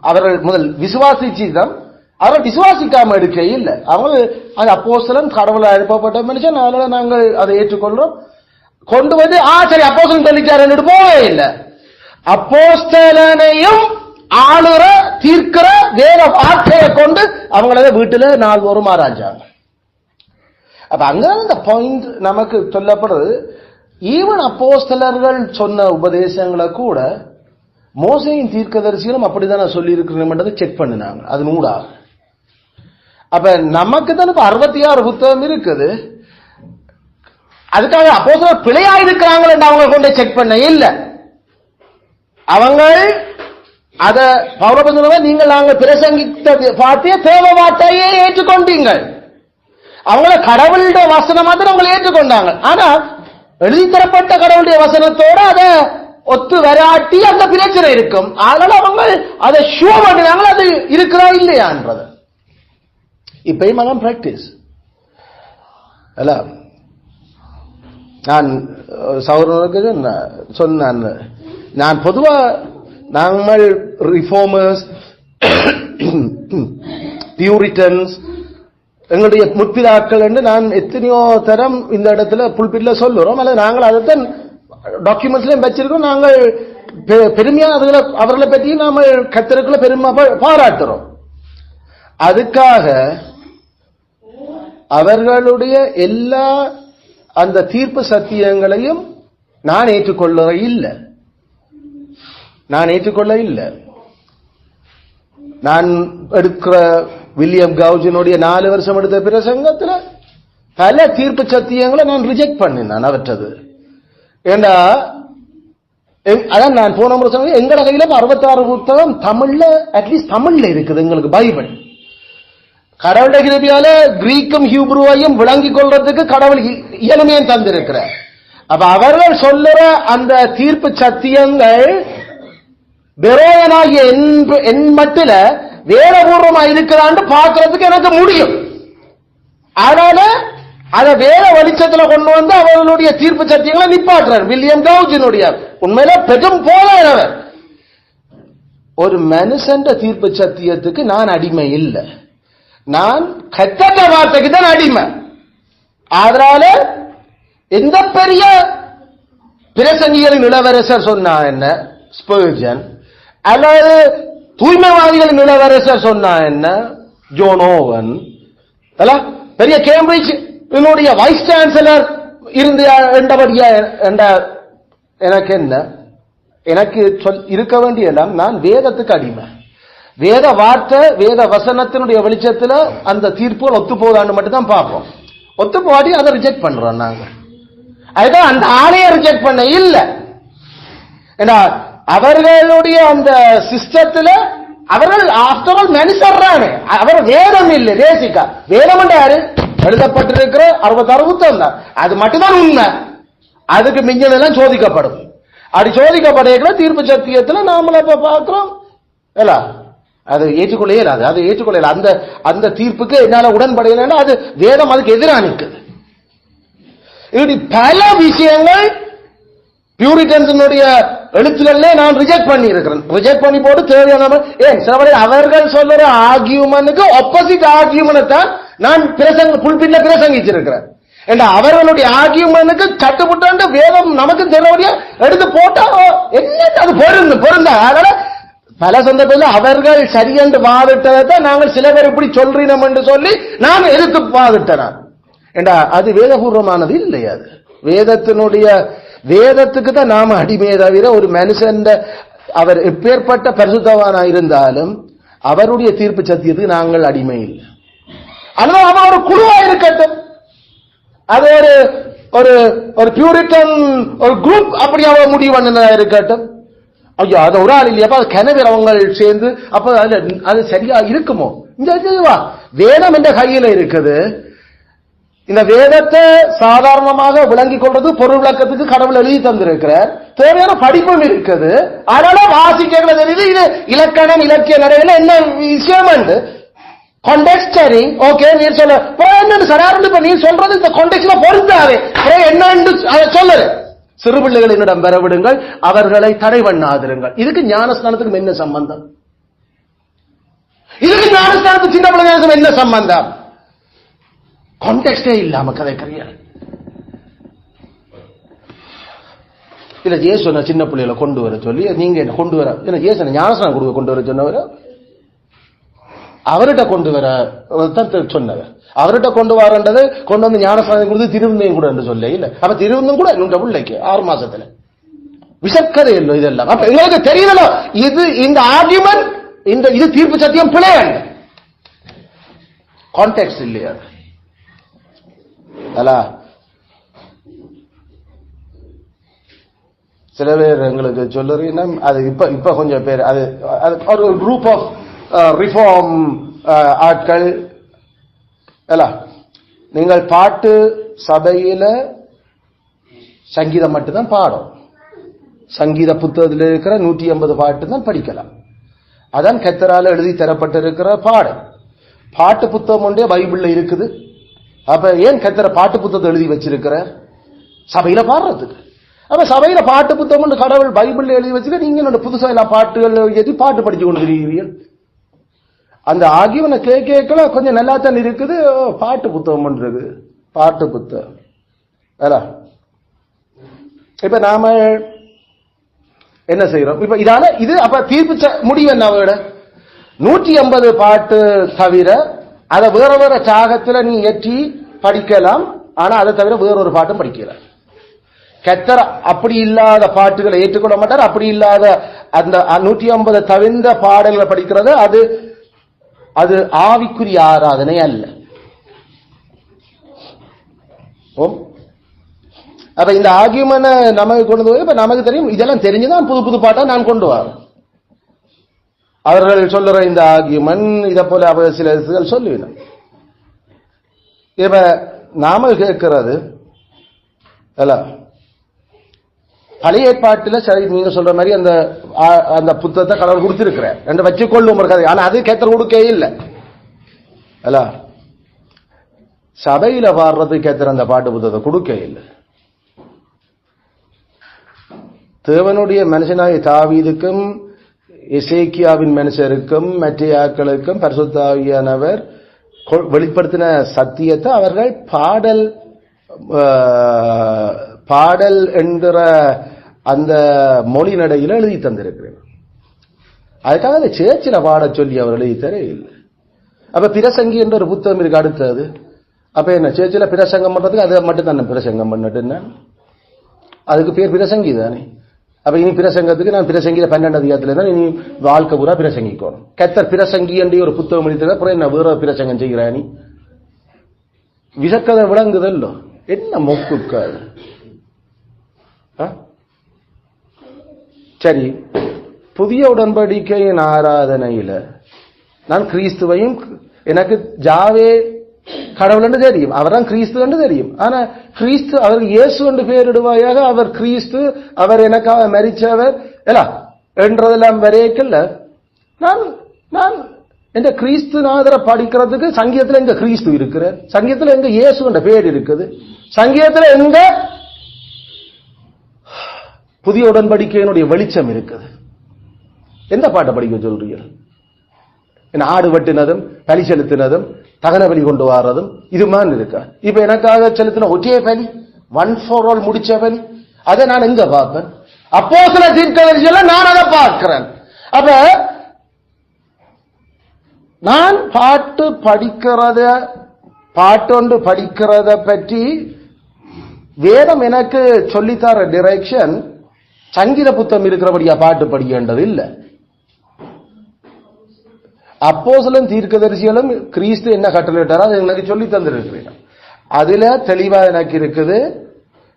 அவர்கள் முதல் விசுவாசிச்சுதான், அவர்கள் விசுவாசிக்காம எடுக்க இல்லை. அவங்க அது அப்போஸ்தலன் கடவுளை அனுப்பப்பட்ட மனுஷன், அதனால நாங்கள் அதை ஏற்றுக்கொள்றோம் கொண்டு வந்து சரி அப்போஸ்தலன் சொல்லிட்டாரு போவே இல்லை. அப்போஸ்தலனையும் ஆளுற தீர்க்கிற வேற வார்த்தையை கொண்டு அவங்கள வீட்டுல நாள்தோறும் ஆராய்ச்சாங்க. அப்ப அங்க இந்த பாயிண்ட் நமக்கு சொல்லப்படுறது, ஈவன் அப்போஸ்தலர்கள் சொன்ன உபதேசங்களை கூட மோசையின் தீர்க்கதரிசிகளும் அப்படிதான் சொல்லி இருக்கிறது செக் பண்ணினாங்க. அது நூடாக அப்ப நமக்கு தான் இப்ப 66 புத்தகம் இருக்குது. அதுக்காக அப்போஸ்தலர் பிழையா இருக்கிறாங்க அவங்க கொண்டு செக் பண்ண இல்ல. அவங்க அத பௌரபந்தமே நீங்கள் நாங்கள் பிரசங்கித்த வார்த்தையை தேவ வார்த்தையே ஏற்றுக்கொண்டீங்க. அவங்கள கடவுளுடைய வசனம் மாதிரி அவங்களை ஏற்றுக்கொண்டாங்க. ஆனா எழுதி தரப்பட்ட கடவுளுடைய வசனத்தோட அதை ஒத்து வராட்டி அந்த பிரச்சனை இருக்கும். அதனால அவங்க அதை ஷோ பண்ணினாங்க, அது இருக்கிறா இல்லையான்றது. இப்பயும் அதான் பிராக்டிஸ் அல்ல. நான் சௌரனுக்கு சொன்னேன், நான் பொதுவா நாங்கள் ரிஃபார்மர்ஸ், பியூரிட்டன்ஸ், எங்களுடைய முற்பிதாக்கள் என்று நான் எத்தனையோ தரம் இந்த இடத்துல புல்பிட்ல சொல்லுறோம். அல்லது நாங்கள் அதைத்தான் டாக்குமெண்ட்ஸ்லயும் வச்சிருக்கோம். நாங்கள் பெருமையா அதுல அவர்களை பற்றி நாம கர்த்தருக்குள்ள பெருமை பாராட்டுறோம். அதுக்காக அவர்களுடைய எல்லா அந்த தீர்ப்பு சத்தியங்களையும் நான் ஏற்றுக்கொள்ள இல்லை. நான் எடுக்கிற வில்லியம் கவுஜினுடைய 4 வருஷம் எடுத்த பிரசங்கத்துல பல தீர்ப்பு சத்தியங்களை நான் ரிஜெக்ட் பண்ணினேன் அவற்றது. ஏண்டா அதான் நான் போன முறை எங்கட கையில 66 புத்தகம் தமிழ்ல, அட்லீஸ்ட் தமிழ்ல இருக்குது எங்களுக்கு பைபிள். கடவுளுடைய கிருபையால கிரீக்கும் ஹீப்ருவையும் விளங்கிக் கொள்றதுக்கு கடவுள் இயலுமையும் தந்திருக்கிறார். அப்ப அவர்கள் சொல்லுற அந்த தீர்ப்பு சத்தியங்கள் பெரோயனாகிய என் மட்டில வேதபூர்வமா இருக்கிறான்னு பார்க்கறதுக்கு எனக்கு முடியும். அதனால அத வேத வெளிச்சத்துல கொண்டு வந்து அவர்களுடைய தீர்ப்பு சத்தியங்களை நிப்பாட்டுறார் வில்லியம் கவுஜினுடைய. உண்மையில பெரும் போதவர். ஒரு மனுஷன் தீர்ப்பு சத்தியத்துக்கு நான் அடிமை இல்லை, நான் கத்தட்ட வார்த்தைக்கு தான் அடிமை. அதனால எந்த பெரிய பிரசங்கிகளின் இளவரசர் சொன்னா என்ன, ஸ்பர்ஜன், அல்லது தூய்மைவாதிகளின் இளவரசர் சொன்னா என்ன, ஜோனோவன், பெரிய கேம்பிரிட்ஜ் என்னுடைய வைஸ் சான்சலர் இருந்து என்றபடியா எனக்கு என்ன, எனக்கு இருக்க வேண்டிய எல்லாம் நான் வேதத்துக்கு அடிமை. வேத வார்த்தை வேத வசனத்தினுடைய வெளிச்சத்துல அந்த தீர்ப்புகள் ஒத்து போதான்னு மட்டும் தான் பார்ப்போம். ஒத்து போடி அதை ரிஜெக்ட் பண்றோம் நாங்க. அதுதான் அந்த ஆணையை ரிஜெக்ட் பண்ண இல்ல. ஏன்னா அவர்களுடைய அந்த சிஸ்டத்துல அவர்கள் ஆஃப்டர் ஆல் மனுஷர்றானே, அவர் வேதம் இல்லை. பேசிக்கா வேதம் யாரு எழுதப்பட்டிருக்கிற 66 புத்தகம் தான், அது மட்டும்தான் உண்மை. அதுக்கு மிஞ்சதெல்லாம் சோதிக்கப்படும். அப்படி சோதிக்கப்பட தீர்ப்பு சத்தியத்துல நாமள இப்ப பார்க்கிறோம். அது ஏற்றுக்கொள்ளே இல்லாது, அது ஏற்றுக்கொள்ள அந்த அந்த தீர்ப்புக்கு என்னால உடன்படையில அது வேதம் அதுக்கு எதிராக நிற்குது. இப்படி பல விஷயங்கள் பியூரிட்டன்ஸினுடைய எழுத்துக்களே நான் ரிஜெக்ட் பண்ணி இருக்கிறேன். ரிஜெக்ட் பண்ணி போட்டு தேவையான ஏன் சில அவர்கள் சொல்ற ஆர்கியூமென்ட்க்கு ஆப்போசிட் ஆர்கியூமெண்ட் தான் நான் புல்பின்ல பிரசங்கிச்சிருக்கிறேன். அவர்களுடைய ஆர்கியூமென்ட்க்கு கட்டுப்பட்டு வேதம் நமக்கு தெரியவடியா எடுத்து போட்டா என்ன அது பொருந்தா. அதனால பல சந்தர்ப்பத்தில் அவர்கள் சரியென்று வாதிட்டதை நாங்கள் சில பேர் இப்படி சொல்றோம் என்று சொல்லி நான் எதுக்கு வாதிட்டேன். அது வேதபூர்வமானது இல்லை. அது வேதத்துக்கு தான் நாம அடிமையை தவிர ஒரு மனுஷன் அவர் எப்பேற்பட்ட பரிசுத்தவானா இருந்தாலும் அவருடைய தீர்ப்பு சத்தியத்துக்கு நாங்கள் அடிமை இல்லை. அதனால அவன் ஒரு குழுவா இருக்கட்டும், அது ஒரு ஒரு பியூரிட்டன் ஒரு குரூப் அப்படி அவன் முடிவு பண்ணதா இருக்கட்டும். ஐயோ அது ஒரு ஆள் இல்லையா, அது கிணவர் அவங்க சேர்ந்து அப்ப அது சரியா இருக்குமோ? இந்த வேதம் என்ற கையில இருக்குது. இந்த வேதத்தை சாதாரணமாக விளங்கிக் கொள்றது பொருள் விளக்கத்துக்கு கடவுள் எழுதி தந்திருக்கிறார். தேவையான படிப்பும் இருக்குது. அதனால வாசிக்க தெரியுது. இது இலக்கணம் இலக்கிய நடையில என்ன விஷயம் கான்டெக்ஸ்டரி. ஓகே நீ சொல்ல என்ன சராருந்து நீ சொல்றது இந்த கான்டெக்ஸ்ட்ல பொருந்தாது என்னன்னு சொல்லு. சிறு பிள்ளைகளிடம் பெறவிடுங்கள், அவர்களை தடை பண்ணாதிருங்கள். இதுக்கு ஞானஸ்தானத்துக்கு என்ன சம்பந்தம்? இதுக்கு ஞானஸ்தானத்துக்கு சின்ன பிள்ளைகளுக்கு என்ன சம்பந்தம்? கான்டெக்ஸ்டே இல்லாம கதைக்கிறியா இல்ல? ஜேசு சின்ன பிள்ளைகளை கொண்டு வர சொல்லி நீங்க கொண்டு வர ஜேசு ஞானஸ்தானம் கொடுக்க கொண்டு வர சொன்னவர் அவர்கிட்ட கொண்டு வர சொன்னவர். அவர்கிட்ட கொண்டு வரன்றது கொண்டு வந்து ஞானஸ்தானம் கொடுத்து திருவந்தையும் கூட என்று சொல்ல இல்ல. அப்ப திருவந்தம் கூட இந்த பிள்ளைக்கு 6 மாசத்துல விஷக்கதை இல்லை இதெல்லாம். அப்ப எங்களுக்கு தெரியல இது இந்த ஆர்கியூமெண்ட் இது தீர்ப்பு சத்தியம் பிழை. கான்டெக்ஸ்ட் இல்லையா? சில பேர் எங்களுக்கு சொல்லுறீங்கன்னா அது இப்ப கொஞ்சம் பேர் அது ஒரு குரூப் ஆஃப் ரிஃபார்ம் ஆட்கள் நீங்கள் பாட்டு சபையில சங்கீதம் மட்டும்தான் பாடும். சங்கீத புத்தகத்தில் இருக்கிற 150 பாட்டு தான் படிக்கலாம். அதான் கர்த்தரால எழுதி தரப்பட்டிருக்கிற பாட்டு புத்தகம் ஒன்றே பைபிள்ல இருக்குது. அப்ப ஏன் கர்த்தர் பாட்டு புத்தகத்தை எழுதி வச்சிருக்கிறார்? சபையில பாடுறதுக்கு. அப்ப சபையில பாட்டு புத்தகம் கடவுள் பைபிள்ல எழுதி வச்சுக்க நீங்க புதுசா எல்லா பாட்டுகள் எழுதி பாட்டு படிச்சு கொண்டிருக்கிறீர்கள். அந்த ஆகியவனை கேட்கல கொஞ்சம் நல்லா தான் இருக்குது. பாட்டு புத்தகம் இருக்கு, பாட்டு புத்தகம். இப்ப நாம என்ன செய்யறோம்? இப்ப இதால இது அப்ப தீர்ப்பு முடிவு என்ன? 150 பாட்டு தவிர அதை வேற வேற சாகத்துல நீ ஏற்றி படிக்கலாம். ஆனா அதை தவிர வேறொரு பாட்டும் படிக்கலாம். கர்த்தர் அப்படி இல்லாத பாட்டுகளை ஏற்றுக்கொள்ள மாட்டார். அப்படி இல்லாத அந்த 150 தவிர்ந்த பாடல்களை படிக்கிறது அது ஆவிக்குரிய ஆராதனை அல்ல. அப்ப இந்த ஆர்கியூமென்ட் நமக்கு கொண்டு போய் இப்ப நமக்கு தெரியும் இதெல்லாம் தெரிஞ்சுதான் புது புது பாட்டா நான் கொண்டு வரேன். அவர்கள் சொல்லுற இந்த ஆர்கியூமெண்ட் இதை போல அவர் சில இதுகள் சொல்லுவேன். இப்ப நாம கேட்கிறது அல்ல, பழைய ஏற்பாட்டில் சரி நீங்க சொல்ற மாதிரி அந்த புத்தகத்தை கடவுள் கொடுத்திருக்கிறார் என்று வச்சுக்கொள்ளும் ஒரு கதை. ஆனா அது கேத்தர் கொடுக்கே இல்லை அல்ல, சபையில பாடுறது கேத்தர் அந்த பாட்டு புத்தகத்தை கொடுக்க இல்லை. தேவனுடைய மனுஷனாய தாவீதுக்கும் எசேக்கியாவின் மனுஷருக்கும் மற்ற ஆக்களுக்கும் பரிசுத்த ஆவியானவர் வெளிப்படுத்தின சத்தியத்தை அவர்கள் பாடல் என்கிற அந்த மொழி நடையில எழுதி தந்திருக்கிறேன். அதுக்காக அதை சேர்ச்சில பாட சொல்லி அவர் எழுதி தர இல்லை. அப்ப பிரசங்கி என்ற ஒரு புத்தகம் இருக்கு அடுத்தது. அப்ப என்ன சேர்ச்சில பிரசங்கம் பண்றதுக்கு அதை மட்டும் தானே பிரசங்கம் பண்ணிட்டு அதுக்கு பேர் பிரசங்கி தானே. அப்ப இனி பிரசங்கத்துக்கு நான் பிரசங்கில 12 அதிகாரத்துல தான் இனி வாழ்க்கை பூரா பிரசங்கிக்கணும். கத்தர் பிரசங்கி என்று ஒரு புத்தகம் எழுதித்தது, அப்புறம் என்ன வேற பிரசங்கம் செய்கிறானி விசக்கதை விளங்குதல்லோ என்ன மொக்குக்காது. சரி, புதிய உடன்படிக்கையின் ஆராதனையில நான் கிறிஸ்துவையும் எனக்கு ஜாவே கடவுள் என்று தெரியும், அவர் தான் கிறிஸ்து என்று தெரியும். ஆனா கிறிஸ்து அவர் இயேசு என்று பெயரிடுவாயாக, அவர் கிறிஸ்து, அவர் எனக்காக மரிச்சவர் எல்லாம் என்றதெல்லாம் வரையக்கல்ல. நான் இந்த கிறிஸ்து நாதரை படிக்கிறதுக்கு சங்கீதத்தில் எங்க கிறிஸ்து இருக்கிறார், சங்கீதத்தில் எங்க இயேசு என்ற பெயர் இருக்குது, சங்கீதத்தில் எங்க புதிய உடன்படிக்கையினுடைய வெளிச்சம் இருக்குது. எந்த பாட்டை படிக்க சொல்றீர்கள்? ஆடு வெட்டினதும் பலி செலுத்தினதும் தகன பலி கொண்டு வர்றதும் இது மாதிரி இருக்கா? இப்ப எனக்காக செலுத்தின ஒற்றைய பலி, ஒன் ஃபார் ஆல் முடிச்ச பலி, அதை நான் எங்க பார்ப்பேன்? அப்போஸ்தல தீர்க்கதரிசியில நான் அதை பார்க்கிறேன். அப்ப நான் பாட்டொன்று படிக்கிறத பற்றி வேதம் எனக்கு சொல்லித்தர டிரெக்ஷன் சங்கீத புத்தகம் இருக்கிறபடியா பாட்டு படிக்கின்றது இல்ல. அப்போஸ்தலன் தீர்க்கதரிசிகளும் கிறிஸ்து என்ன கட்டளையிட்டாரோ அதை எனக்கு சொல்லி தந்திருக்கிறேன். அதுல தெளிவா எனக்கு இருக்குது,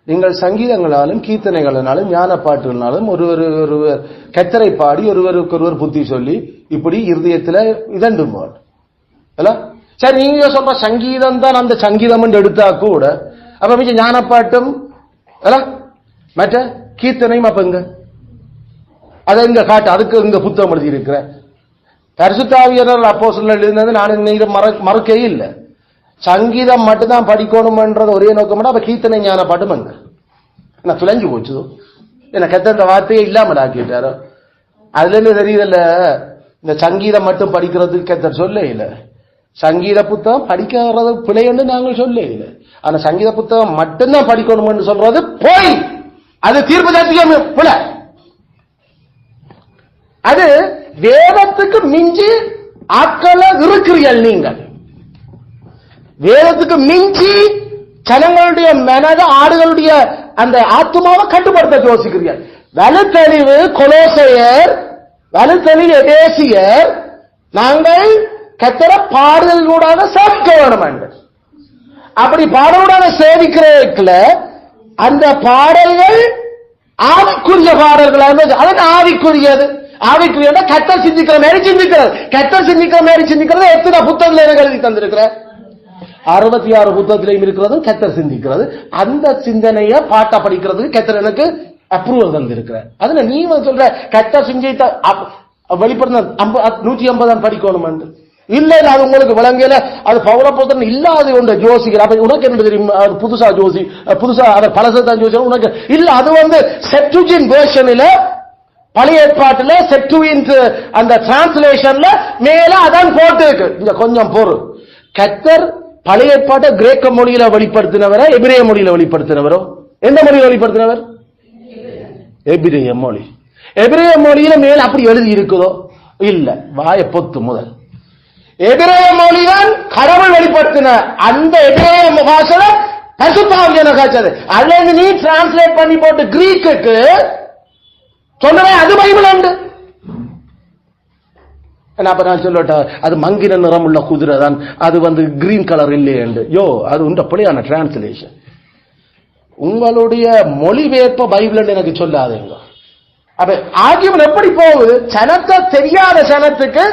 நீங்கள் சங்கீதங்களாலும் கீர்த்தனைகளாலும் ஞான பாட்டுகளாலும் ஒருவர் கத்தரை பாடி ஒருவருக்கு ஒருவர் புத்தி சொல்லி இப்படி இருதயத்துல இதண்டும் அல்ல. சரி, நீங்க சொல்ற சங்கீதம் தான் அந்த சங்கீதம் எடுத்தா கூட அப்ப மிச்ச ஞான பாட்டும் அல்ல மற்ற கீர்த்தனையும் அப்ப எங்க அதை எங்க காட்டு? அதுக்கு இங்க புத்தகம் எழுதி இருக்கிற பரிசுத்த ஆவியானவர் அப்போஸ்தலர் எழுதினது நான் மறுக்கே இல்லை. சங்கீதம் மட்டும்தான் படிக்கணும்ன்றது ஒரே நோக்கம். அப்ப கீர்த்தனை ஞான பாட்டும் எங்க? என்ன துளைஞ்சு போச்சுதோ? என்ன கத்த வார்த்தையே இல்லாமல் ஆக்கிட்டாரோ? அதுல இருந்து தெரியுதல்ல, இந்த சங்கீதம் மட்டும் படிக்கிறதுக்கு கத்தர் சொல்ல இல்லை. சங்கீத புத்தகம் படிக்கிறது பிழை என்று நாங்கள் சொல்ல இல்லை. ஆனா சங்கீத புத்தகம் மட்டும்தான் படிக்கணும் என்று சொல்றது போய் அது தீர்ப்பு சத்தியம் பிழை. அது வேதத்துக்கு மிஞ்சி ஆட்களை இருக்கிறீர்கள். நீங்கள் வேதத்துக்கு மிஞ்சி ஜனங்களுடைய மனத ஆடுகளுடைய அந்த ஆத்மாவை கட்டுப்படுத்த யோசிக்கிறீர்கள். வலுத்தெளிவு கொலோசையர், வலுத்தெளிவு எபேசியர், நாங்கள் கத்தர பாடல்கூடாக சேவிக்க வேணும் என்று. அப்படி பாடலூடாக சேவிக்கிறதுல அந்த பாடல்கள் ஆவிக்குரிய பாடல்கள், அதன் ஆவிக்குரியது. ஆவிக்குரிய கத்தர் சிந்திக்கிற மாதிரி சிந்திக்கிறது. கத்தர் சிந்திக்கிற மாதிரி சிந்திக்கிறது எத்தனை புத்தகத்தில் எனக்கு எழுதி தந்திருக்கிற 66 புத்தகத்திலையும் இருக்கிறது கத்தர் சிந்திக்கிறது. அந்த சிந்தனைய பாட்டா படிக்கிறதுக்கு கத்தர் எனக்கு அப்ரூவல் தந்திருக்கிறார். அதுல நீ சொல்ற கத்தர் சிந்தித்த வெளிப்படுத்த 150 படிக்கணும் என்று இல்ல. அது உங்களுக்கு விளங்கல, அது பௌரபோதன் இல்லாத ஒன்று ஜோசிக்கிற. அப்ப உனக்கு என்ன தெரியும்? புதுசா ஜோசி புதுசா அதை பழசத்தான் ஜோசி உனக்கு இல்ல. அது செப்டுஜின் வேர்ஷன்ல பழைய ஏற்பாட்டுல செப்டுஜின் அந்த டிரான்ஸ்லேஷன்ல மேல அதான் போட்டு இருக்கு. இங்க கொஞ்சம் பொறு. கத்தர் பழைய ஏற்பாட்டை கிரேக்க மொழியில வெளிப்படுத்தினவரோ எபிரேய மொழியில வெளிப்படுத்தினவரோ? எந்த மொழியில வெளிப்படுத்தினவர்? எபிரேய மொழி. எபிரேய மொழியில மேல அப்படி எழுதி இருக்குதோ? இல்ல. வாய பொத்து முதல் எபிரேய மொழிதான் கடவுள் வெளிப்படுத்தின அந்த எபிரேய முகாசனம் பரிசுத்த ஆவியானவர் காய்ச்சது. அதுல இருந்து நீ டிரான்ஸ்லேட் பண்ணி போட்டு கிரீக்குக்கு சொன்னவே அது பைபிள் உண்டு. அப்ப நான் சொல்லட்ட அது மங்கின நிறம் உள்ள குதிரை தான், அது கிரீன் கலர் இல்லையே. யோ, அது உண்ட பிள்ளையான டிரான்ஸ்லேஷன். உங்களுடைய மொழிபெயர்ப்ப பைபிள் எனக்கு சொல்லாதீங்க. அப்ப ஆகியவன் எப்படி போகுது? சனத்தை தெரியாத சனத்துக்கு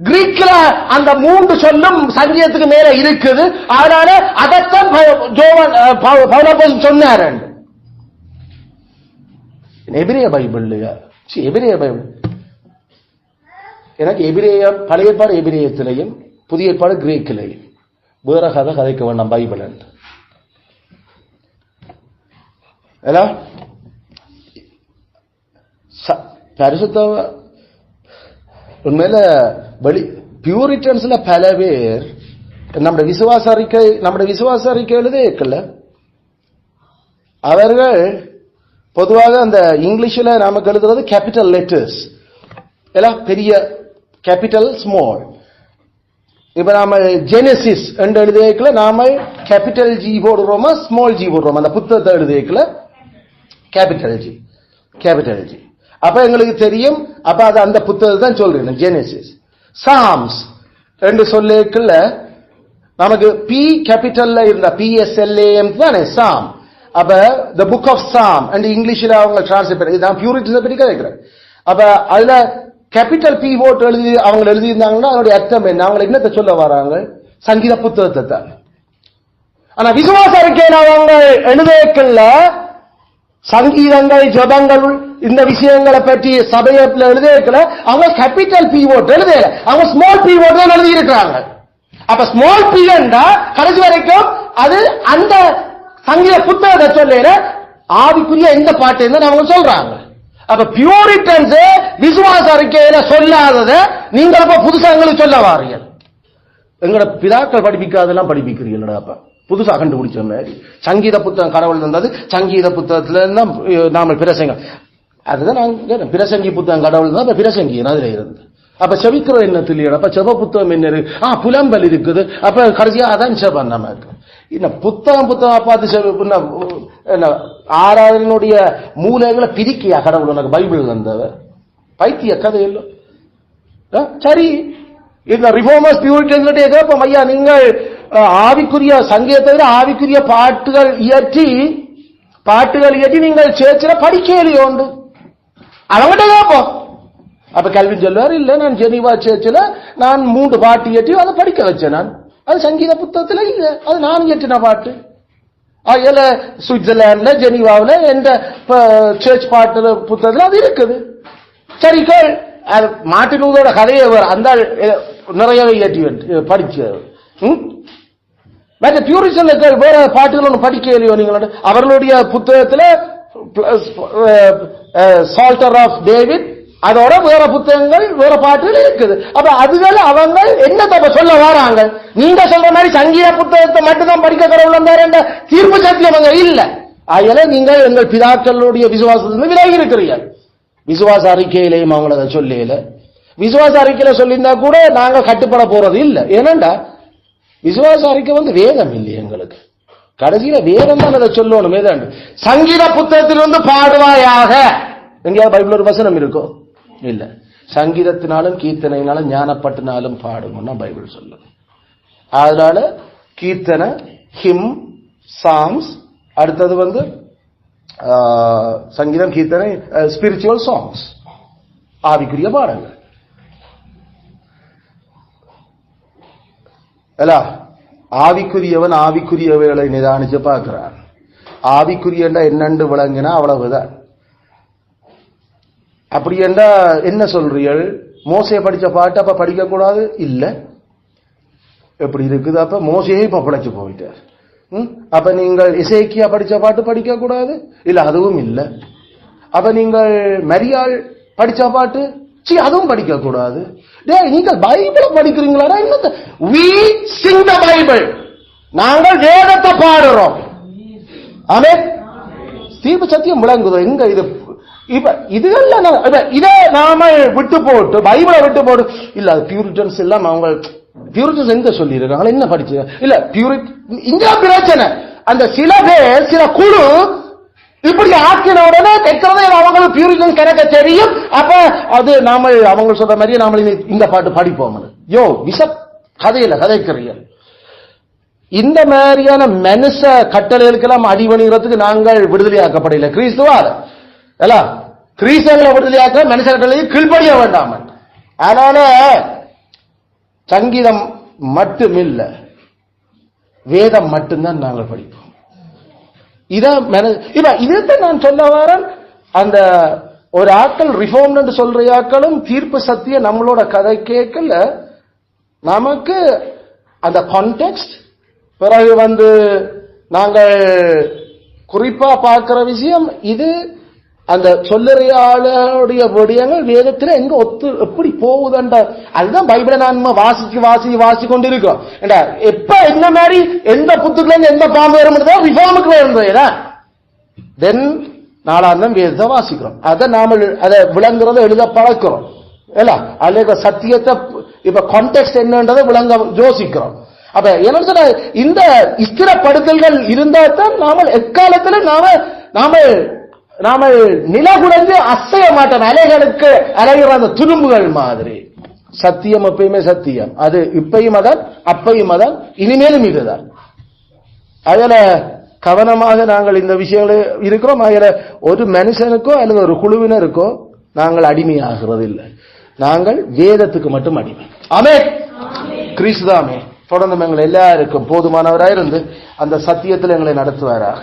கிரீக்ல அந்த 3 சொல்லும் சங்கீதத்துக்கு மேல இருக்குது. அதனால அதைத்தான் பவுலப்போஸ்தலன் சொன்னார். எபிரேய பைபிள், எபிரேய பைபிள் எனக்கு எபிரேய பழைய ஏற்பாடு எபிரேயத்திலையும் புதிய ஏற்பாடு கிரேக்கிலையும் வேற கதை கதைக்க வேண்டாம் பைபிள். பரிசுத்த உண்மையில பியூரிட்டன்ஸ்ல பல பேர் நம்முடைய விசுவாச அறிக்கை எழுதல. அவர்கள் பொதுவாக அந்த இங்கிலீஷ்ல நமக்கு எழுதுறது கேபிட்டல் லெட்டர்ஸ், பெரிய கேபிட்டல் ஸ்மால். இப்ப நாம ஜெனசிஸ் என்று எழுதியக்கல நாம கேபிட்டல் ஜி போடுறோமா ஸ்மால் ஜி போடுறோமா? அந்த புத்தகத்தை எழுதியக்கல கேபிட்டல் ஜி. அப்ப எங்களுக்கு தெரியும். அப்ப அது அந்த புத்தகத்தை தான் சொல்றேன். ஜெனசிஸ் சாம்ஸ் என்று சொல்லிக்கல நமக்கு பி கேபிட்டல்ல இருந்த PSLAM தானே சாம். அப்ப the book of Psalm and இங்கிலீஷ்ல அவங்க டிரான்ஸ்லேட் பண்ணி இதான் பியூரிட்டிஸ் பத்தி கேக்குறேன். அப்ப அதுல கேபிட்டல் P போட்டு எழுதி அவங்க எழுதி இருந்தாங்கன்னா அதோட அர்த்தம் என்ன? அவங்க என்னத்தை சொல்ல வராங்க? சங்கீத புத்தகத்தை தான். ஆனா விசுவாச அறிக்கையில அவங்க எழுதக்கல்ல சங்கீதங்கள் ஜபங்கள் இந்த விஷயங்களை பற்றி சபையத்துல எழுதக்கல அவங்க கேபிட்டல் P போட்டு எழுதல, அவங்க ஸ்மால் P போட்டு தான் எழுதி இருக்கிறாங்க. அப்ப ஸ்மால் P என்றா கடைசி வரைக்கும் அது அந்த சங்கீத புத்தகத்தை சொல்ல ஆவிக்குரிய எந்த பாட்டு அவங்க சொல்றாங்க. அப்ப பியூரிட்டன்ஸ் விசுவாச அறிக்கையில சொல்லாதத நீங்க அப்ப புதுசா எங்களுக்கு சொல்ல வாரீர்கள். எங்களோட பிதாக்கள் படிப்பிக்காதெல்லாம் படிப்பிக்கிறீங்களா? அப்ப புதுசா கண்டுபிடிச்ச மாதிரி சங்கீத புத்தகம் கடவுள் தந்தது, சங்கீத புத்தகத்துல நாம பிரசங்க அதுதான் நாங்க பிரசங்கி புத்தகம் கடவுள் தான் பிரசங்கி அதுல இருந்து. அப்ப செவிக்கிறோம் என்ன தெரியல. அப்ப செவ புத்தகம் என்ன இருக்கு? புலம்பல் இருக்குது. அப்ப கடைசியா அதான் செவம் நமக்கு இன்னும் புத்தகம் பார்த்து ஆராதனுடைய மூலைகளை பிரிக்கையா கடவுள் உனக்கு பைபிள் தந்தவர்? பைத்திய கதை இல்லை. சரி, இந்த ரிஃபார்மர்ஸ் பியூரிட்டன்ஸ் கேட்போம், ஐயா நீங்கள் ஆவிக்குரிய சங்கீதத்தை விட ஆவிக்குரிய பாட்டுகள் இயற்றி நீங்கள் சேர்ச்சில படிக்கலையோ உண்டு அவங்ககிட்ட கேட்போம். அப்ப கல்வி சொல்லுவார், இல்ல நான் ஜெனீவா சேர்ச்சில நான் 3 பாட்டு இயற்றி அதை படிக்க வச்சேன். நான் அது சங்கீத புத்தகத்துல இல்ல, அது நான் இயற்றின பாட்டு. அதுல சுவிட்சர்லாந்துல ஜெனீவாவில எந்த சர்ச் பாட்டு புத்தகத்துல அது இருக்குது. சரி, மாட்டினூதோட கதையை அந்த நிறையவே இயற்றி படிச்சு மற்ற பியூரிசன் வேற பாட்டுகள் ஒன்று படிக்கலையோ நீங்களோட? அவர்களுடைய புத்தகத்துல சால்டர் ஆஃப் டேவிட் அதோட வேற புத்தகங்கள் வேற பாட்டுகள் இருக்குது. அப்ப அதுகள் அவங்க என்ன தப்ப சொல்ல வராங்க? நீங்க சொல்ற மாதிரி சங்கீத புத்தகத்தை மட்டும்தான் படிக்க கடவுள் வந்தார் என்ற தீர்ப்பு சத்தியம் அங்க இல்ல. அதனால நீங்க எங்கள் பிதாக்களுடைய விசுவாசத்திலிருந்து விலகி இருக்கிறீர்கள். விசுவாச அறிக்கையிலையும் அவங்கள அதை சொல்லல. விசுவாச அறிக்கையில சொல்லியிருந்தா கூட நாங்க கட்டுப்பட போறது இல்லை. ஏனண்டா விசுவாச அறிக்கை வேதம் இல்லை எங்களுக்கு. கடைசியில வேதம் தான் அதை சொல்லணும். ஏதாண்டு சங்கீத புத்தகத்திலிருந்து பாடுவாயாக எங்கேயாவது பைபிள் ஒரு வசனம் இருக்கோ? இல்ல. சங்கீதத்தினாலும் கீர்த்தனையினாலும் ஞானப்பட்டினாலும் பாடுங்கன்னா பைபிள் சொல்லுது. அதனால கீர்த்தனை, ஹிம், சாங்ஸ், அடுத்தது சங்கீதம், கீர்த்தனை, ஸ்பிரிச்சுவல் சாங்ஸ், ஆவிக்குரிய பாடங்கள். ஆவிக்குரியவன் ஆவிக்குரியவைகளை நிதானிச்சு பார்க்கிறான். ஆவிக்குரிய என்னண்டு விளங்கினா அவ்வளவுதான். அப்படி என்றா என்ன சொல்றீர்கள்? மோசையை படிச்ச பாட்டு அப்ப படிக்க கூடாது? இல்ல. எப்படி இருக்குது? அப்ப மோசையே இப்ப பிழைச்சு போயிட்டார். அப்ப நீங்கள் எசேக்கியா படிச்ச பாட்டு படிக்க கூடாது? இல்ல, அதுவும் இல்ல. அப்ப நீங்கள் மரியாள் படிச்ச பாட்டு அதுவும் படிக்க கூடாது. நீங்கள் பைபிளை படிக்கிறீங்களா? we sing the Bible. நாங்கள் வேதத்தை பாடுறோம். ஆமென். தீர்ப்பு சத்தியம் விளங்குதோ? எங்க இது? இப்ப இதுல இதை நாம விட்டு போட்டு பைபிளை விட்டு போட்டு இல்ல அது பியூரிட்டன்ஸ் எல்லாம் அவங்க பியூரிட்டன்ஸ் எங்க சொல்லி இருக்காங்க? என்ன படிச்சு இல்ல பியூரிட் இங்க பிரச்சனை. அந்த சில பேர் சில குழு இப்படி ஆக்கின உடனே தைக்கிறதே அவங்களுக்கு பியூரிட்டன்ஸ் கணக்க தெரியும். அப்ப அது நாம அவங்க சொல்ற மாதிரியே நாம இந்த பாட்டு படிப்போம். யோ விச கதையில கதைக்கிறீர்கள். இந்த மாதிரியான மனுஷ கட்டளைகளுக்கெல்லாம் அடிபணிகிறதுக்கு நாங்கள் விடுதலையாக்கப்படல. கிறிஸ்துவால கிறிஸ்தவர்களை விடுதலையாக்க மனுஷர்களை கீழ்ப்படிய வேண்டாம். அதனால சங்கீதம் மட்டுமில்ல, வேதம் மட்டும்தான் நாங்கள் படிப்போம். இதைத்தான் நான் சொல்ல வரேன். அந்த ஒரு ஆக்கள் ரிஃபார்ம் என்று சொல்ற ஆக்களும் தீர்ப்பு சத்திய நம்மளோட கதை கேட்கல. நமக்கு அந்த கான்டெக்ஸ்ட் பிறகு நாங்கள் குறிப்பா பார்க்கிற விஷயம் இது. அந்த சொல்லுறையாளுடைய விடயங்கள் வேதத்துல எங்க எப்படி போகுதுன்ற அதுதான் பைபிளை நான் வாசி கொண்டிருக்கோம். எப்ப என்ன மாதிரி எந்த புத்துக்குள்ள எந்த பாம்பு வரும்ன்றதா ரிஃபார்முக்கு வருந்தா தென் நாளாந்தம் வேதத்தை வாசிக்கிறோம். அதை நாம அதை விளங்குறத எழுத பழக்கிறோம் இல்ல. அதுல சத்தியத்தை இப்ப கான்டெக்ஸ்ட் என்னன்றதை விளங்க யோசிக்கிறோம். அப்ப என்ன சொன்ன இந்த ஸ்திரப்படுத்தல்கள் இருந்தா தான் நாம எக்காலத்துல நாம நிலகுடைந்து அசைய மாட்டோம். அலைகளுக்கு அலைகிற அந்த துரும்புகள் மாதிரி. சத்தியம் எப்பயுமே சத்தியம். அது இப்பையும் அதான், அப்பையும் அதான், இனிமேலும் இதுதான். அதுல கவனமாக நாங்கள் இந்த விஷயங்களே இருக்கிறோம். அதுல ஒரு மனுஷனுக்கோ அல்லது ஒரு குழுவினருக்கோ நாங்கள் அடிமையாகிறது இல்லை. நாங்கள் வேதத்துக்கு மட்டும் அடிமை. ஆமென். கிறிஸ்துதாமே தொடர்ந்து எங்களை எல்லாருக்கும் போதுமானவராயிருந்து அந்த சத்தியத்தில் எங்களை நடத்துவாராக.